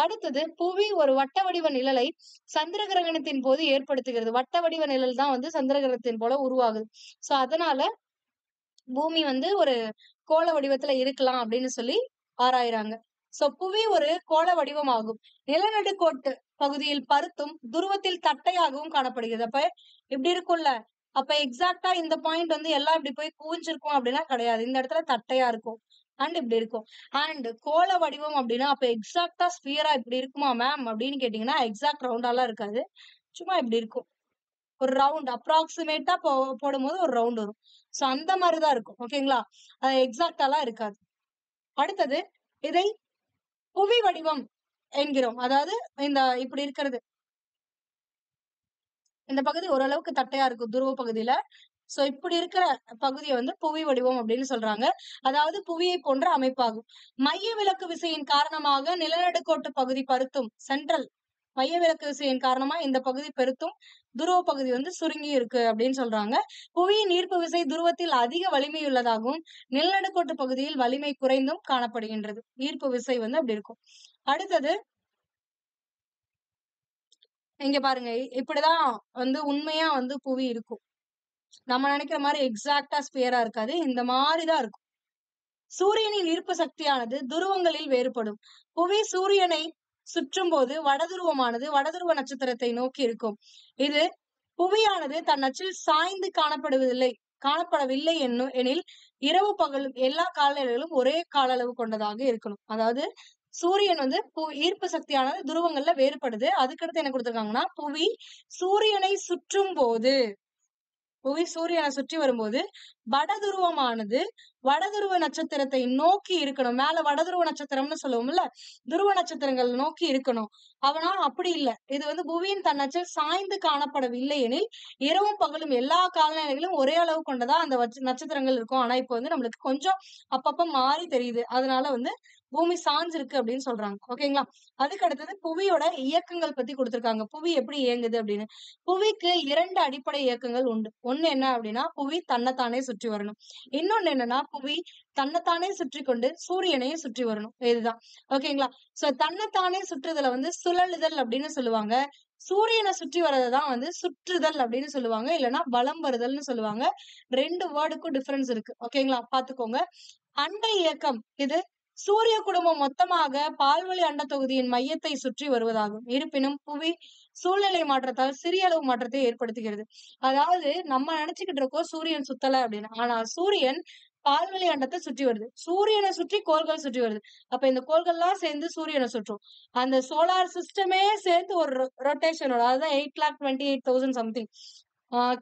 அடுத்தது புவி ஒரு வட்ட வடிவ நிழலை சந்திர கிரகணத்தின் போது ஏற்படுத்துகிறது. வட்ட வடிவ நிழல் தான் வந்து சந்திர கிரகணத்தின் போல உருவாகுது. சோ அதனால பூமி வந்து ஒரு கோள வடிவத்துல இருக்கலாம் அப்படின்னு சொல்லி ஆராயிறாங்க. சோ புவி ஒரு கோள வடிவமாகும். நிலநடுக்கோட்டு பகுதியில் பருத்தும், துருவத்தில் தட்டையாகவும் காணப்படுகிறது. அப்ப இப்படி இருக்கும்ல. அப்ப எக்ஸாக்ட்டா இந்த பாயிண்ட் வந்து எல்லாம் இப்படி போய் குவிஞ்சிருக்கும் அப்படின்னா கிடையாது. இந்த இடத்துல தட்டையா இருக்கும். அண்ட் இப்படி இருக்கும். அண்ட் கோள வடிவம் அப்படின்னா, அப்ப எக்ஸாக்ட்டா ஸ்பியரா இப்படி இருக்குமா மேம் அப்படின்னு கேட்டீங்கன்னா, எக்ஸாக்ட் ரவுண்டாலாம் இருக்காது. சும்மா இப்படி இருக்கும். ஒரு ரவுண்ட் அப்ராக்ஸிமேட்டா போடும்போது ஒரு ரவுண்ட் வரும். சோ அந்த மாரி தான் இருக்கும். ஓகேங்களா? எக்ஸாக்ட்டாலாம் இருக்காது. அடுத்தது இதை புவி வடிவம் என்கிறோம். அதாவது இப்படி இருக்கிறது. இந்த பகுதி ஓரளவுக்கு தட்டையா இருக்கும் துருவ பகுதியில. சோ இப்படி இருக்கிற பகுதிய வந்து புவி வடிவம் அப்படின்னு சொல்றாங்க. அதாவது புவியை போன்ற அமைப்பாகும். மைய விலக்கு விசையின் காரணமாக நிலநடுக்கோட்டு பகுதி பருத்தும் சென்ட்ரல் மைய விலக்கு விசையின் காரணமா இந்த பகுதி பெருத்தும் துருவ பகுதி வந்து சுருங்கி இருக்கு அப்படின்னு சொல்றாங்க. புவியின் ஈர்ப்பு விசை துருவத்தில் அதிக வலிமை உள்ளதாகவும் நிலநடுக்கோட்டு பகுதியில் வலிமை குறைந்தும் காணப்படுகின்றது. ஈர்ப்பு விசை வந்து அப்படி இருக்கும். அடுத்தது இங்க பாருங்க. இப்படிதான் வந்து உண்மையா வந்து புவி இருக்கும். நம்ம நினைக்கிற மாரி எக்ஸாக்ட்டா ஸ்பியரா இருக்காது. இந்த மாரி தான் இருக்கும். சூரியனின் ஈர்ப்பு சக்தியானது துருவங்களில் வேறுபடும். புவி சூரியனை சுற்றும்போது வடதுருவமானது வடதுருவ நட்சத்திரத்தை நோக்கி இருக்கும். இது புவியானது தன் அச்சில் சாய்ந்து காணப்படவில்லை எனில் இரவு பகலும் எல்லா காலநிலைகளும் ஒரே கால அளவு கொண்டதாக இருக்கணும். அதாவது சூரியன் வந்து ஈர்ப்பு சக்தியானது துருவங்கள்ல வேறுபடுது. அதுக்கடுத்து என்ன கொடுத்திருக்காங்கன்னா, புவி சூரியனை சுற்றி வரும்போது வடதுருவமானது வடதுருவ நட்சத்திரத்தை நோக்கி இருக்கணும். மேல வடதுருவ நட்சத்திரம்னு சொல்லுவோம்ல, துருவ நட்சத்திரங்கள் நோக்கி இருக்கணும். ஆனா அப்படி இல்ல. இது வந்து புவியின் தன் அச்சில் சாய்ந்து காணப்படவில்லை எனில், இரவும் பகலும் எல்லா காலநிலைகளும் ஒரே அளவு கொண்டதா அந்த நட்சத்திரங்கள் இருக்கும். ஆனா இப்ப வந்து நம்மளுக்கு கொஞ்சம் அப்பப்ப மாறி தெரியுது. அதனால வந்து பூமி சாஞ்சிருக்கு அப்படின்னு சொல்றாங்க. ஓகேங்களா? அதுக்கு அடுத்தது புவியோட இயக்கங்கள் பத்தி குடுத்திருக்காங்க. புவி எப்படி இயங்குது அப்படின்னு. புவிக்கு 2 அடிப்படை இயக்கங்கள் உண்டு. ஒண்ணு என்ன அப்படின்னா, புவி தன்னைத்தானே சுற்றி வரணும். இன்னொன்னு என்னன்னா, புவி தன்னைத்தானே சுற்றிக் கொண்டு சூரியனையும் சுற்றி வரணும். இதுதான். ஓகேங்களா? சோ தன்னைத்தானே சுற்றுதல வந்து சுழலுதல் அப்படின்னு சொல்லுவாங்க. சூரியனை சுற்றி வர்றதுதான் வந்து சுற்றுதல் அப்படின்னு சொல்லுவாங்க. இல்லன்னா வலம் வருதல்னு சொல்லுவாங்க. 2 வேர்டுக்கும் டிஃபரன்ஸ் இருக்கு. ஓகேங்களா? பாத்துக்கோங்க. அண்டை இயக்கம் இது சூரிய குடும்பம் மொத்தமாக பால்வழி அண்டத் தொகுதியின் மையத்தை சுற்றி வருவதாகும். இருப்பினும் புவி சூழ்நிலை மாற்றத்தால் சிறிய அளவு மாற்றத்தை ஏற்படுத்துகிறது. அதாவது நம்ம நினைச்சுக்கிட்டு இருக்கோம் சூரியன் சுத்தல அப்படின்னு. ஆனா சூரியன் பால்வெளி அண்டத்தை சுற்றி வருது. சூரியனை சுற்றி கோள்கள் சுற்றி வருது. அப்ப இந்த கோள்கள்லாம் சேர்ந்து சூரியனை சுற்றும். அந்த சோலார் சிஸ்டமே சேர்ந்து ஒரு ரொட்டேஷனோட அதாவது 8,28,000 சம்திங்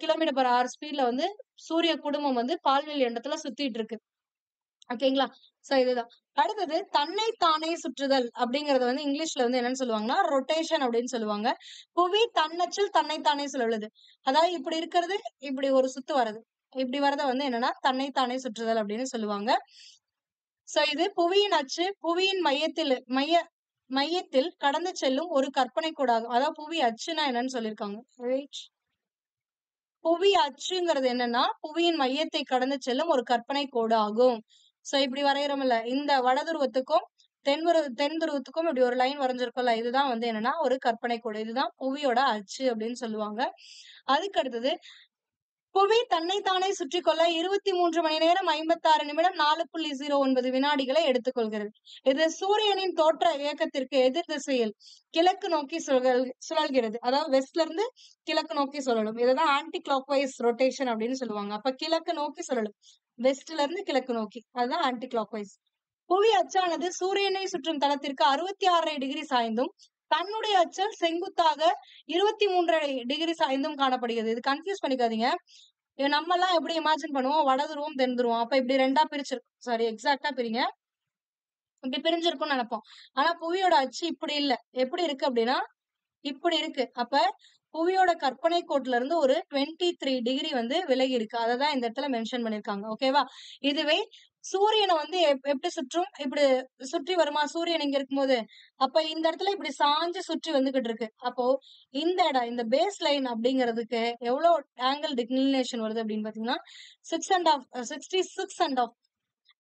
கிலோமீட்டர் பர் ஹவர் ஸ்பீட்ல வந்து சூரிய குடும்பம் வந்து பால்வெளி அண்டத்துல சுத்திட்டு இருக்கு. ஓகேங்களா? சோ இதுதான். அடுத்தது தன்னைத்தானே சுற்றுதல் அப்படிங்கறது வந்து இங்கிலீஷ்ல வந்து என்னன்னு சொல்லுவாங்கன்னா, ரொட்டேஷன் அப்படின்னு சொல்லுவாங்க. புவி தன்னச்சில் தன்னைத்தானே சுழலுது. அதாவது இப்படி இருக்கிறது, இப்படி ஒரு சுத்து வர்றது. இப்படி வரத வந்து என்னன்னா, தன்னைத்தானே சுற்றுதல் அப்படின்னு சொல்லுவாங்க. சோ இது புவியின் அச்சு, புவியின் மைய மையத்தில் கடந்து செல்லும் ஒரு கற்பனை கோடாகும். அதாவது புவி அச்சுன்னா என்னன்னு சொல்லியிருக்காங்க. ரைட். புவி அச்சுங்கிறது என்னன்னா புவியின் மையத்தை கடந்து செல்லும் ஒரு கற்பனை கோடு ஆகும். சோ இப்படி வரைகிறோம்ல, இந்த வட துருவத்துக்கும் தென் துருவத்துக்கும் இப்படி ஒரு லைன் வரைஞ்சிருக்கோம்ல, இதுதான் வந்து என்னன்னா ஒரு கற்பனை கோடு. இதுதான் புவியோட அச்சு அப்படின்னு சொல்லுவாங்க. அதுக்கு அடுத்தது புவி தன்னைத்தானே சுற்றி கொள்ள 23 மணி நேரம் 56 நிமிடம் 4.09 வினாடிகளை எடுத்துக்கொள்கிறது. இது சூரியனின் தோற்ற இயக்கத்திற்கு எதிர் திசையில் கிழக்கு நோக்கி சுழல்கிறது. அதாவது வெஸ்ட்ல இருந்து கிழக்கு நோக்கி சுழலும். இதுதான் ஆன்டி கிளாக் வைஸ் ரொட்டேஷன் அப்படின்னு சொல்லுவாங்க. அப்ப கிழக்கு நோக்கி சுழலும், வெஸ்ட்ல இருந்து கிழக்கு நோக்கி, அதுதான் ஆன்டி கிளாக் வைஸ். புவி அச்சானது சூரியனை சுற்றும் தளத்திற்கு 66 டிகிரி சாய்ந்தும் தன்னுடைய அச்சில் செங்குத்தாக 23 டிகிரி சாய்ந்தும் காணப்படுகிறது. இது கன்ஃபியூஸ் பண்ணிக்காதீங்க. நம்ம எல்லாம் எப்படி இமேஜின் பண்ணுவோம், வட துருவம் தென் துருவம், அப்ப இப்படி ரெண்டா பிரிச்சிருக்கும். சாரி, எக்ஸாக்டா பிரிங்க, இப்படி பிரிஞ்சிருக்கும்னு நினைப்போம். ஆனா புவியோட அச்சு இப்படி இல்ல. எப்படி இருக்கு அப்படின்னா இப்படி இருக்கு. அப்ப புவியோட கற்பனை கோட்டுல இருந்து ஒரு 23 டிகிரி வந்து விலகி இருக்கு. அததான் இந்த இடத்துல மென்ஷன் பண்ணிருக்காங்க. ஓகேவா? இதுவே சூரியனை வந்து எப்படி சுற்றும், இப்படி சுற்றி வருமா சூரியன் இங்க இருக்கும்போது, அப்ப இந்த இடத்துல இப்படி சாஞ்சு சுற்றி வந்துகிட்டு இருக்கு. அப்போ இந்த இடம், இந்த பேஸ் லைன் அப்படிங்கிறதுக்கு எவ்வளவு ஆங்கிள் டிக்ளினேஷன் வருது அப்படின்னு பாத்தீங்கன்னா 66.5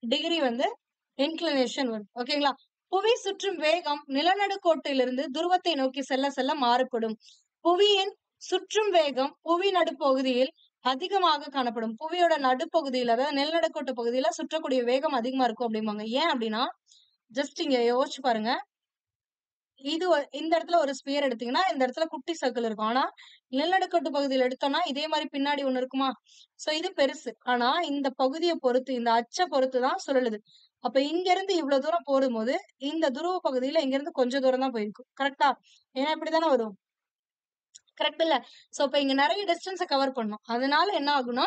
டிகிரி வந்து இன்க்ளினேஷன் வருது. ஓகேங்களா? புவி சுற்றும் வேகம் நிலநடுக்கோட்டிலிருந்து துருவத்தை நோக்கி செல்ல செல்ல மாறுபடும். புவியின் சுற்றும் வேகம் புவி நடுப்பகுதியில் அதிகமாக காணப்படும். புவியோட நடுப்பகுதியில, அதாவது நிலநடுக்கோட்டு பகுதியில சுற்றக்கூடிய வேகம் அதிகமா இருக்கும் அப்படிம்பாங்க. ஏன் அப்படின்னா ஜஸ்ட் இங்க யோசிச்சு பாருங்க. இது இந்த இடத்துல ஒரு ஸ்பியர் எடுத்தீங்கன்னா இந்த இடத்துல குட்டி சர்க்கிள் இருக்கும். ஆனா நிலநடுக்கோட்டு பகுதியில எடுத்தோம்னா இதே மாதிரி பின்னாடி ஒண்ணு இருக்குமா? சோ இது பெருசு. ஆனா இந்த பகுதியை பொறுத்து, இந்த அச்சை பொறுத்துதான் சுழலுது. அப்ப இங்க இருந்து இவ்வளவு தூரம் போடும்போது இந்த துருவ பகுதியில இங்க இருந்து கொஞ்சம் தூரம் தான் போயிருக்கும். கரெக்டா? ஏன்னா இப்படித்தானே வரும். கரெக்ட் இல்ல? சோ இப்ப இங்க நிறைய டிஸ்டன்ஸ கவர் பண்ணும். அதனால என்ன ஆகும்னா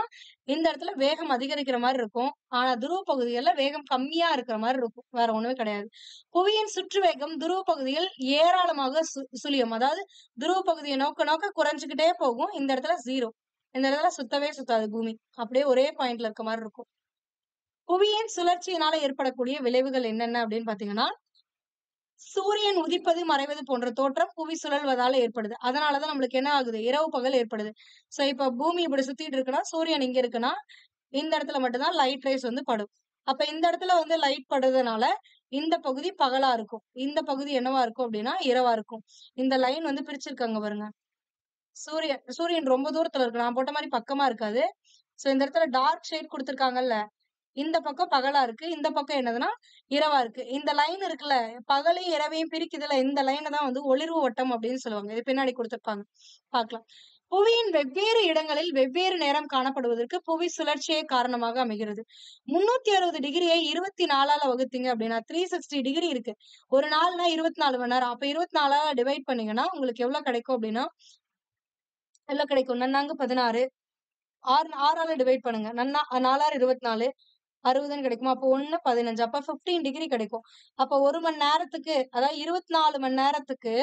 இந்த இடத்துல வேகம் அதிகரிக்கிற மாதிரி இருக்கும். ஆனா துருவ பகுதிகள்ல வேகம் கம்மியா இருக்கிற மாதிரி இருக்கும். வேற ஒண்ணுமே கிடையாது. புவியின் சுற்று வேகம் துருவ பகுதியில் ஏராளமாக சுழியும். அதாவது துருவ பகுதியை நோக்க நோக்க குறைஞ்சுக்கிட்டே போகும். இந்த இடத்துல 0. இந்த இடத்துல சுத்தவே சுத்தாது பூமி. அப்படியே ஒரே பாயிண்ட்ல இருக்க மாதிரி இருக்கும். புவியின் சுழற்சியினால ஏற்படக்கூடிய விளைவுகள் என்னென்ன அப்படின்னு பாத்தீங்கன்னா, சூரியன் உதிப்பது மறைவது போன்ற தோற்றம் புவி சுழல்வதால ஏற்படுது. அதனாலதான் நம்மளுக்கு என்ன ஆகுது, இரவு பகல் ஏற்படுது. சோ இப்ப பூமி இப்படி சுத்திட்டு இருக்குன்னா சூரியன் இங்க இருக்குன்னா இந்த இடத்துல மட்டும்தான் லைட் ரேஸ் வந்து படும். அப்ப இந்த இடத்துல வந்து லைட் படுறதுனால இந்த பகுதி பகலா இருக்கும், இந்த பகுதி என்னவா இருக்கும் அப்படின்னா இரவா இருக்கும். இந்த லைன் வந்து பிரிச்சிருக்காங்க பாருங்க. சூரியன் ரொம்ப தூரத்துல இருக்கு, நான் போட்ட மாதிரி பக்கமா இருக்காது. சோ இந்த இடத்துல டார்க் ஷேட் கொடுத்திருக்காங்கல்ல, இந்த பக்கம் பகலா இருக்கு, இந்த பக்கம் என்னதுன்னா இரவா இருக்கு. இந்த லைன் இருக்குல்ல, பகலையும் இரவையும் பிரிக்குதுல, இந்த லைனை தான் வந்து ஒளிர்வு வட்டம் அப்படின்னு சொல்லுவாங்க. இது பின்னாடி கொடுத்திருப்பாங்க, பார்க்கலாம். புவியின் வெவ்வேறு இடங்களில் வெவ்வேறு நேரம் காணப்படுவதற்கு புவி சுழற்சியே காரணமாக அமைகிறது. 360 டிகிரியை 24ஆல வகுத்தீங்க அப்படின்னா 360 டிகிரி இருக்கு. ஒரு நாள்னா 24 மணி நேரம். அப்ப 24ஆல டிவைட் பண்ணீங்கன்னா உங்களுக்கு எவ்வளவு கிடைக்கும் அப்படின்னா, எவ்வளவு கிடைக்கும், நன்னாங்க 16, 6ஆல டிவைட் பண்ணுங்க, நன்னா 4 24, 60 கிடைக்குமா? அப்போ 1 15, அப்ப 15 டிகிரி கிடைக்கும். அப்ப ஒரு மணி நேரத்துக்கு, அதாவது 24 மணி நேரத்துக்கு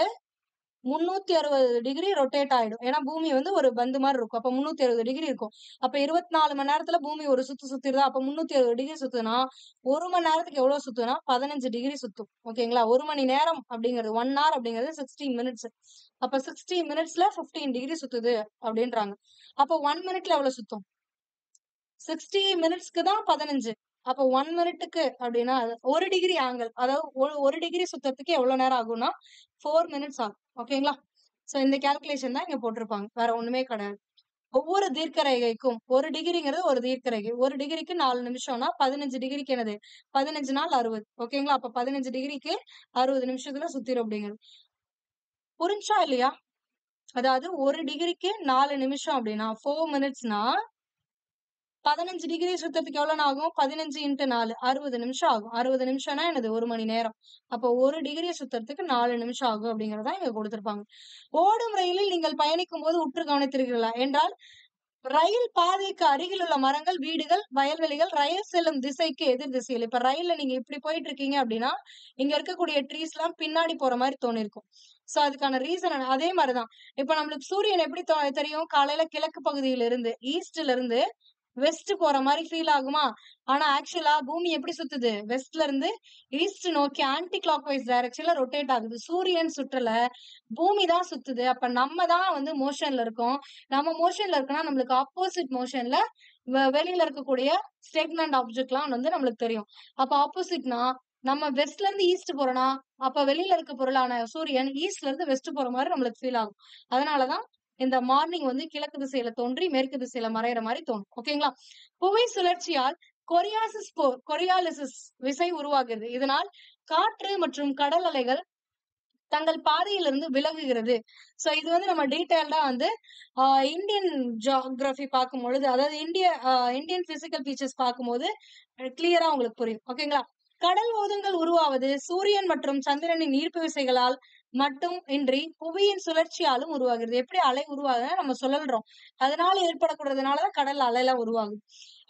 360 டிகிரி ரொட்டேட் ஆயிடும். ஏன்னா பூமி வந்து ஒரு பந்து மாதிரி இருக்கும். அப்ப 360 டிகிரி இருக்கும். அப்ப 24 மணி நேரத்துல பூமி ஒரு சுத்து சுத்திருதா? அப்ப 360 டிகிரி சுத்துனா ஒரு மணி நேரத்துக்கு எவ்வளவு சுத்துனா 15 டிகிரி சுத்தும். ஓகேங்களா? ஒரு மணி நேரம் அப்படிங்கிறது 1 hour அப்படிங்கிறது 60 மினிட்ஸ். அப்ப 60 மினிட்ஸ்ல 15 டிகிரி சுத்துது அப்படின்றாங்க. அப்ப 1 மினிட்ல எவ்வளவு சுத்தும்? 60 மினிட்ஸ்க்கு தான் 15. அப்ப 1 மினிட்டுக்கு அப்படின்னா 1 டிகிரி ஆங்கிள், அதாவது 1 டிகிரி சுத்தறதுக்கு எவ்வளவு நேரம் ஆகும்னா 4 மினிட்ஸ் ஆகும். ஓகேங்களா? சோ இந்த கால்குலேஷன் தான் இங்க போட்டிருப்பாங்க. வேற ஒண்ணுமே கிடையாது. ஒவ்வொரு தீர்க்க ரேகைக்கும் 1 டிகிரிங்கிறது ஒரு தீர்க்க ரேகை. 1 டிகிரிக்கு 4 நிமிஷம்னா 15 டிகிரிக்கு என்னது? 15 நாள் 60. ஓகேங்களா? அப்ப 15 டிகிரிக்கு 60 நிமிஷத்துல சுத்திரும் அப்படிங்கிறது. புரிஞ்சா இல்லையா? அதாவது 1 டிகிரிக்கு 4 நிமிஷம் அப்படின்னா 4 மினிட்ஸ்னா 15 டிகிரி சுத்தறதுக்கு எவ்வளவு ஆகும்? 15 × 4 60 நிமிஷம் ஆகும். 60 நிமிஷம்னா என்னது? 1 மணி நேரம். அப்போ 1 டிகிரி சுத்தறதுக்கு 4 நிமிஷம் ஆகும் அப்படிங்கறத இங்க கொடுத்திருப்பாங்க. ஓடும் ரயிலில் நீங்கள் பயணிக்கும் போது உற்று கவனித்திருக்கிறீர்களா என்றால், ரயில் பாதைக்கு அருகில் உள்ள மரங்கள், வீடுகள், வயல்வெளிகள் ரயில் செல்லும் திசைக்கு எதிர் திசையில். இப்ப ரயில்ல நீங்க இப்படி போயிட்டு இருக்கீங்க அப்படின்னா இங்க இருக்கக்கூடிய ட்ரீஸ் எல்லாம் பின்னாடி போற மாதிரி தோணிருக்கும். சோ அதுக்கான ரீசன் அதே மாதிரிதான். இப்ப நம்மளுக்கு சூரியன் எப்படி தெரியும்? காலையில கிழக்கு பகுதியில இருந்து, ஈஸ்ட்ல இருந்து வெஸ்ட் போற மாதிரி ஃபீல் ஆகுமா? ஆனா ஆக்சுவலா பூமி எப்படி சுத்துது? வெஸ்ட்ல இருந்து ஈஸ்ட் நோக்கி ஆன்டி கிளாக் வைஸ் டைரக்ஷன்ல ரொட்டேட் ஆகுது. சூரியன் சுற்றல, பூமி தான் சுத்துது. அப்ப நம்ம தான் வந்து மோஷன்ல இருக்கோம். நம்ம மோஷன்ல இருக்கோம்னா நம்மளுக்கு ஆப்போசிட் மோஷன்ல வெளியில இருக்கக்கூடிய ஸ்டேக்னன்ட் ஆப்ஜெக்ட்லாம் வந்து நம்மளுக்கு தெரியும். அப்ப ஆப்போசிட்னா நம்ம வெஸ்ட்ல இருந்து ஈஸ்ட் போறோம்னா, அப்ப வெளியில இருக்க பொருளான சூரியன் ஈஸ்ட்ல இருந்து வெஸ்ட் போற மாதிரி நம்மளுக்கு ஃபீல் ஆகும். அதனாலதான் இந்த மார்னிங் வந்து கிழக்கு திசையில தோன்றி மேற்கு திசையில மறையிற மாதிரி தோணும். ஓகேங்களா? புவி சுழற்சியால் கொரியாலிசிஸ் விசை உருவாகுது. இதனால் காற்று மற்றும் கடல் அலைகள் தங்கள் பாதையிலிருந்து விலகுகிறது. சோ இது வந்து நம்ம டீடைல்டா வந்து இந்தியன் ஜியோகிராபி பார்க்கும் பொழுது, அதாவது இந்தியன் பிசிக்கல் ஃபீச்சர்ஸ் பார்க்கும்போது கிளியரா உங்களுக்கு புரியும். ஓகேங்களா? கடல் ஓதங்கள் உருவாவது சூரியன் மற்றும் சந்திரனின் ஈர்ப்பு விசைகளால் மட்டும் இன்றி புவியின் சுழற்சியாலும் உருவாகிறது. எப்படி அலை உருவாகுதுன்னா நம்ம சுழல்றோம், அதனால ஏற்படக்கூடியதுனாலதான் கடல் அலையெல்லாம் உருவாகுது.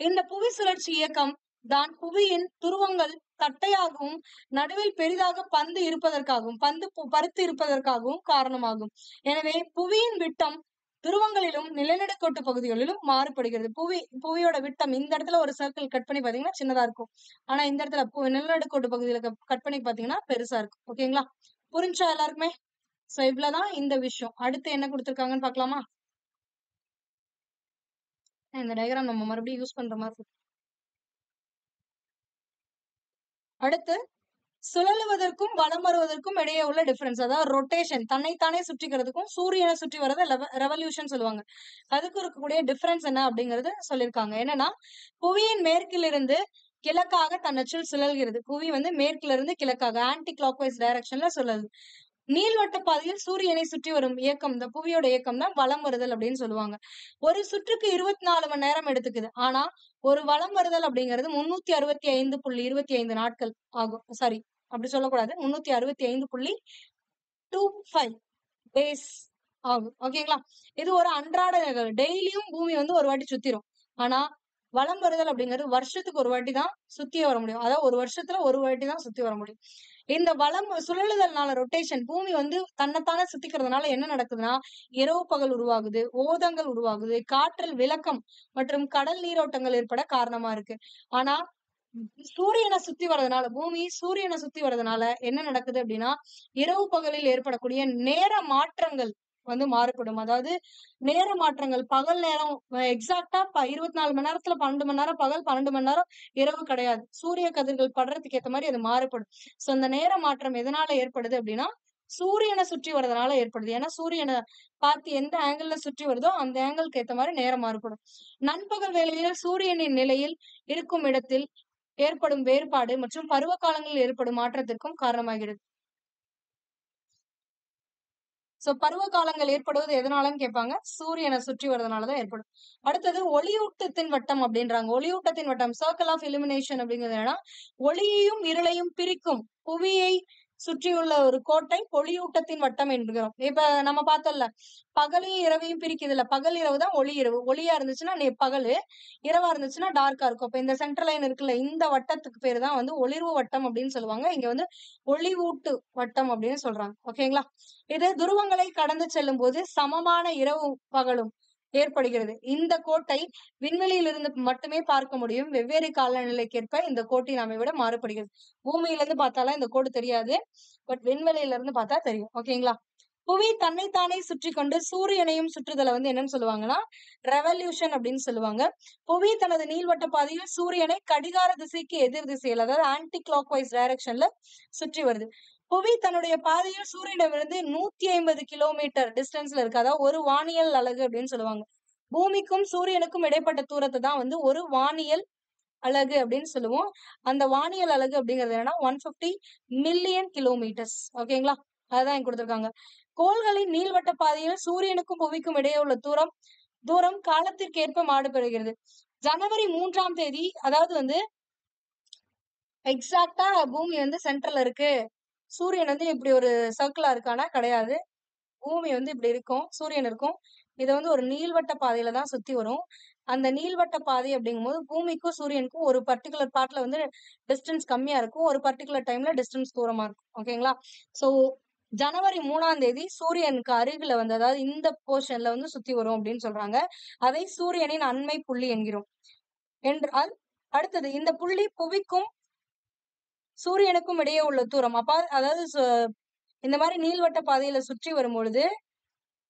இந்த புவி சுழற்சி இயக்கம் தான் புவியின் துருவங்கள் தட்டையாகவும் நடுவில் பெரிதாக பருத்து இருப்பதற்காகவும் காரணமாகும். எனவே புவியின் விட்டம் துருவங்களிலும் நிலநடுக்கோட்டு பகுதிகளிலும் மாறுபடுகிறது. புவியோட விட்டம் இந்த இடத்துல ஒரு சர்க்கிள் கட் பண்ணி பாத்தீங்கன்னா சின்னதா இருக்கும். ஆனா இந்த இடத்துல நிலநடுக்கோட்டு பகுதியில கட் பண்ணி பாத்தீங்கன்னா பெருசா இருக்கும். ஓகேங்களா? புரிஞ்சா எல்லாருக்குமே? சோ இவ்வளவுதான் இந்த விஷயம். அடுத்து என்ன கொடுத்திருக்காங்கன்னு பாக்கலாமா? இந்த டயக்ராம் நம்ம மறுபடியும் யூஸ் பண்ற மாதிரி இருக்கு. அடுத்து சுழலுவதற்கும் வலம் வருவதற்கும் இடையே உள்ள டிஃபரன்ஸ், அதாவது ரொட்டேஷன், தன்னைத்தானே சுற்றிக்கிறதுக்கும் சூரியனை சுற்றி வரத ரெவல்யூஷன் சொல்லுவாங்க. அதுக்கு இருக்கக்கூடிய டிஃபரன்ஸ் என்ன அப்படிங்கறது சொல்லியிருக்காங்க. என்னன்னா புவியின் மேற்கிலிருந்து கிழக்காக தன்னச்சில் சுழல்கிறது. புவி வந்து மேற்குல இருந்து கிழக்காக ஆன்டி கிளாக் வைஸ் டைரக்ஷன்ல சுழலுது. நீள்வட்ட பாதையில் சூரியனை சுற்றி வரும் இயக்கம், இந்த புவியோட இயக்கம் தான் வலம் வருதல் அப்படின்னு சொல்லுவாங்க. ஒரு சுற்றுக்கு 24 மணி நேரம் எடுத்துக்குது. ஆனா ஒரு வலம் வருதல் அப்படிங்கிறது 365.25 நாட்கள் ஆகும். சாரி, அப்படி சொல்லக்கூடாது, 365.25 டேஸ் ஆகும். ஓகேங்களா? இது ஒரு அன்றாட நிகழ்வு. டெய்லியும் பூமி வந்து ஒரு வாட்டி சுத்திரும். ஆனா வலம் வருதல் அப்படிங்கிறது வருஷத்துக்கு ஒரு வாட்டி தான் சுத்தி வர முடியும். அதாவது ஒரு வருஷத்துல ஒரு வாட்டி தான் சுத்தி வர முடியும். இந்த வலம் சுழலுதல்னால ரொட்டேஷன், பூமி வந்து தன்னைத்தானே சுத்திக்கிறதுனால என்ன நடக்குதுன்னா இரவு பகல் உருவாகுது, ஓதங்கள் உருவாகுது, காற்றில் விளக்கம் மற்றும் கடல் நீரோட்டங்கள் ஏற்பட காரணமா இருக்கு. ஆனா சூரியனை சுத்தி வர்றதுனால, பூமி சூரியனை சுத்தி வர்றதுனால என்ன நடக்குது அப்படின்னா இரவு பகலில் ஏற்படக்கூடிய நேர மாற்றங்கள் வந்து மாறுபடும். அதாவது நேர மாற்றங்கள், பகல் நேரம் எக்ஸாக்டா 24 மணி நேரத்துல 12 மணி நேரம் பகல், 12 மணி நேரம் இரவு கிடையாது. சூரிய கதிர்கள் படுறதுக்கு ஏத்த மாதிரி அது மாறுபடும். சோ அந்த நேர மாற்றம் எதனால ஏற்படுது அப்படின்னா சூரியனை சுற்றி வர்றதுனால ஏற்படுது. ஏன்னா சூரியனை பார்த்து எந்த ஆங்கிள் சுற்றி வருதோ அந்த ஆங்கிளுக்கு ஏத்த மாதிரி நேரம் மாறுபடும். நண்பகல் வேளையில் சூரியனின் நிலையில் இருக்கும் இடத்தில் ஏற்படும் வேறுபாடு மற்றும் பருவ காலங்களில் ஏற்படும் மாற்றத்திற்கும் காரணமாகிறது. சோ பருவ காலங்கள் ஏற்படுவது எதனாலன்னு கேட்பாங்க. சூரியனை சுற்றி வர்றதுனாலதான் ஏற்படும். அடுத்தது ஒளியூட்டத்தின் வட்டம் அப்படின்றாங்க. ஒளியூட்டத்தின் வட்டம், சர்க்கிள் ஆஃப் இலுமினேஷன் அப்படிங்கிறது என்னன்னா ஒளியையும் இருளையும் பிரிக்கும் புவியை சுற்றியுள்ள ஒரு கோட்டை ஒளியூட்டத்தின் வட்டம் என்கிறோம். இப்ப நம்ம பார்த்தோம்ல, பகலையும் இரவையும் பிரிக்குது இல்ல, பகல் இரவு தான் ஒளி இரவு. ஒளியா இருந்துச்சுன்னா பகலு, இரவா இருந்துச்சுன்னா டார்க்கா இருக்கும். அப்ப இந்த சென்ட்ரல் லைன் இருக்குல்ல, இந்த வட்டத்துக்கு பேரு தான் வந்து ஒளிர்வு வட்டம் அப்படின்னு சொல்லுவாங்க. இங்க வந்து ஒளிவூட்டு வட்டம் அப்படின்னு சொல்றாங்க. ஓகேங்களா? இது துருவங்களை கடந்து செல்லும் போது சமமான இரவு பகலும் ஏற்படுகிறது. இந்த கோட்டை விண்வெளியில் இருந்து மட்டுமே பார்க்க முடியும். வெவ்வேறு காலநிலைக்கேற்ப இந்த கோட்டின் அமைவிட மாறுபடுகிறது. பூமியில இருந்து பார்த்தாலும் இந்த கோடு தெரியாது, பட் விண்வெளியில இருந்து பார்த்தா தெரியும். ஓகேங்களா? புவி தன்னைத்தானே சுற்றி கொண்டு சூரியனையும் சுற்றுதலை வந்து என்னன்னு சொல்லுவாங்கன்னா ரெவல்யூஷன் அப்படின்னு சொல்லுவாங்க. புவி தனது நீள்வட்ட பாதையில் சூரியனை கடிகார திசைக்கு எதிர் திசையில், அதாவது ஆன்டி கிளாக் வைஸ் டைரக்ஷன்ல சுற்றி வருது. புவி தன்னுடைய பாதையில் சூரியனிடமிருந்து 150 கிலோமீட்டர் டிஸ்டன்ஸ்ல இருக்கு. அதாவது ஒரு வானியல் அலகு அப்படின்னு சொல்லுவாங்க. பூமிக்கும் சூரியனுக்கும் இடைப்பட்ட தூரத்தை தான் வந்து ஒரு வானியல் அலகு அப்படின்னு சொல்லுவோம். அந்த வானியல் அலகு அப்படிங்கிறது என்னன்னா 150 மில்லியன் கிலோமீட்டர்ஸ். ஓகேங்களா? அதுதான் இங்க கொடுத்திருக்காங்க. கோள்களின் நீள்வட்ட பாதையில் சூரியனுக்கும் புவிக்கும் இடையே உள்ள தூரம் காலத்திற்கேற்ப மாறுபடுகிறது. ஜனவரி 3ஆம் தேதி, அதாவது வந்து எக்ஸாக்டா பூமி வந்து சென்ட்ரல்ல இருக்கு, சூரியன் வந்து இப்படி ஒரு சர்க்கிளா இருக்கானா கிடையாது. பூமி வந்து இப்படி இருக்கும், சூரியன் இருக்கும். இதை வந்து ஒரு நீள்வட்ட பாதையில தான் சுத்தி வரும். அந்த நீள்வட்ட பாதை அப்படிங்கும்போது பூமிக்கும் சூரியனுக்கும் ஒரு பர்டிகுலர் பார்ட்ல வந்து டிஸ்டன்ஸ் கம்மியா இருக்கும், ஒரு பர்டிகுலர் டைம்ல டிஸ்டன்ஸ் தூரமா இருக்கும். ஓகேங்களா? சோ ஜனவரி 3ஆம் தேதி சூரியனுக்கு அருகில வந்து, அதாவது இந்த போர்ஷன்ல வந்து சுத்தி வரும் அப்படின்னு சொல்றாங்க. அதை சூரியனின் அண்மை புள்ளி என்கிறோம். என்றால் அடுத்தது இந்த புள்ளி புவிக்கும் சூரியனுக்கும் இடையே உள்ள தூரம். அப்ப அதாவது இந்த மாதிரி நீள்வட்ட பாதையில சுற்றி வரும் பொழுது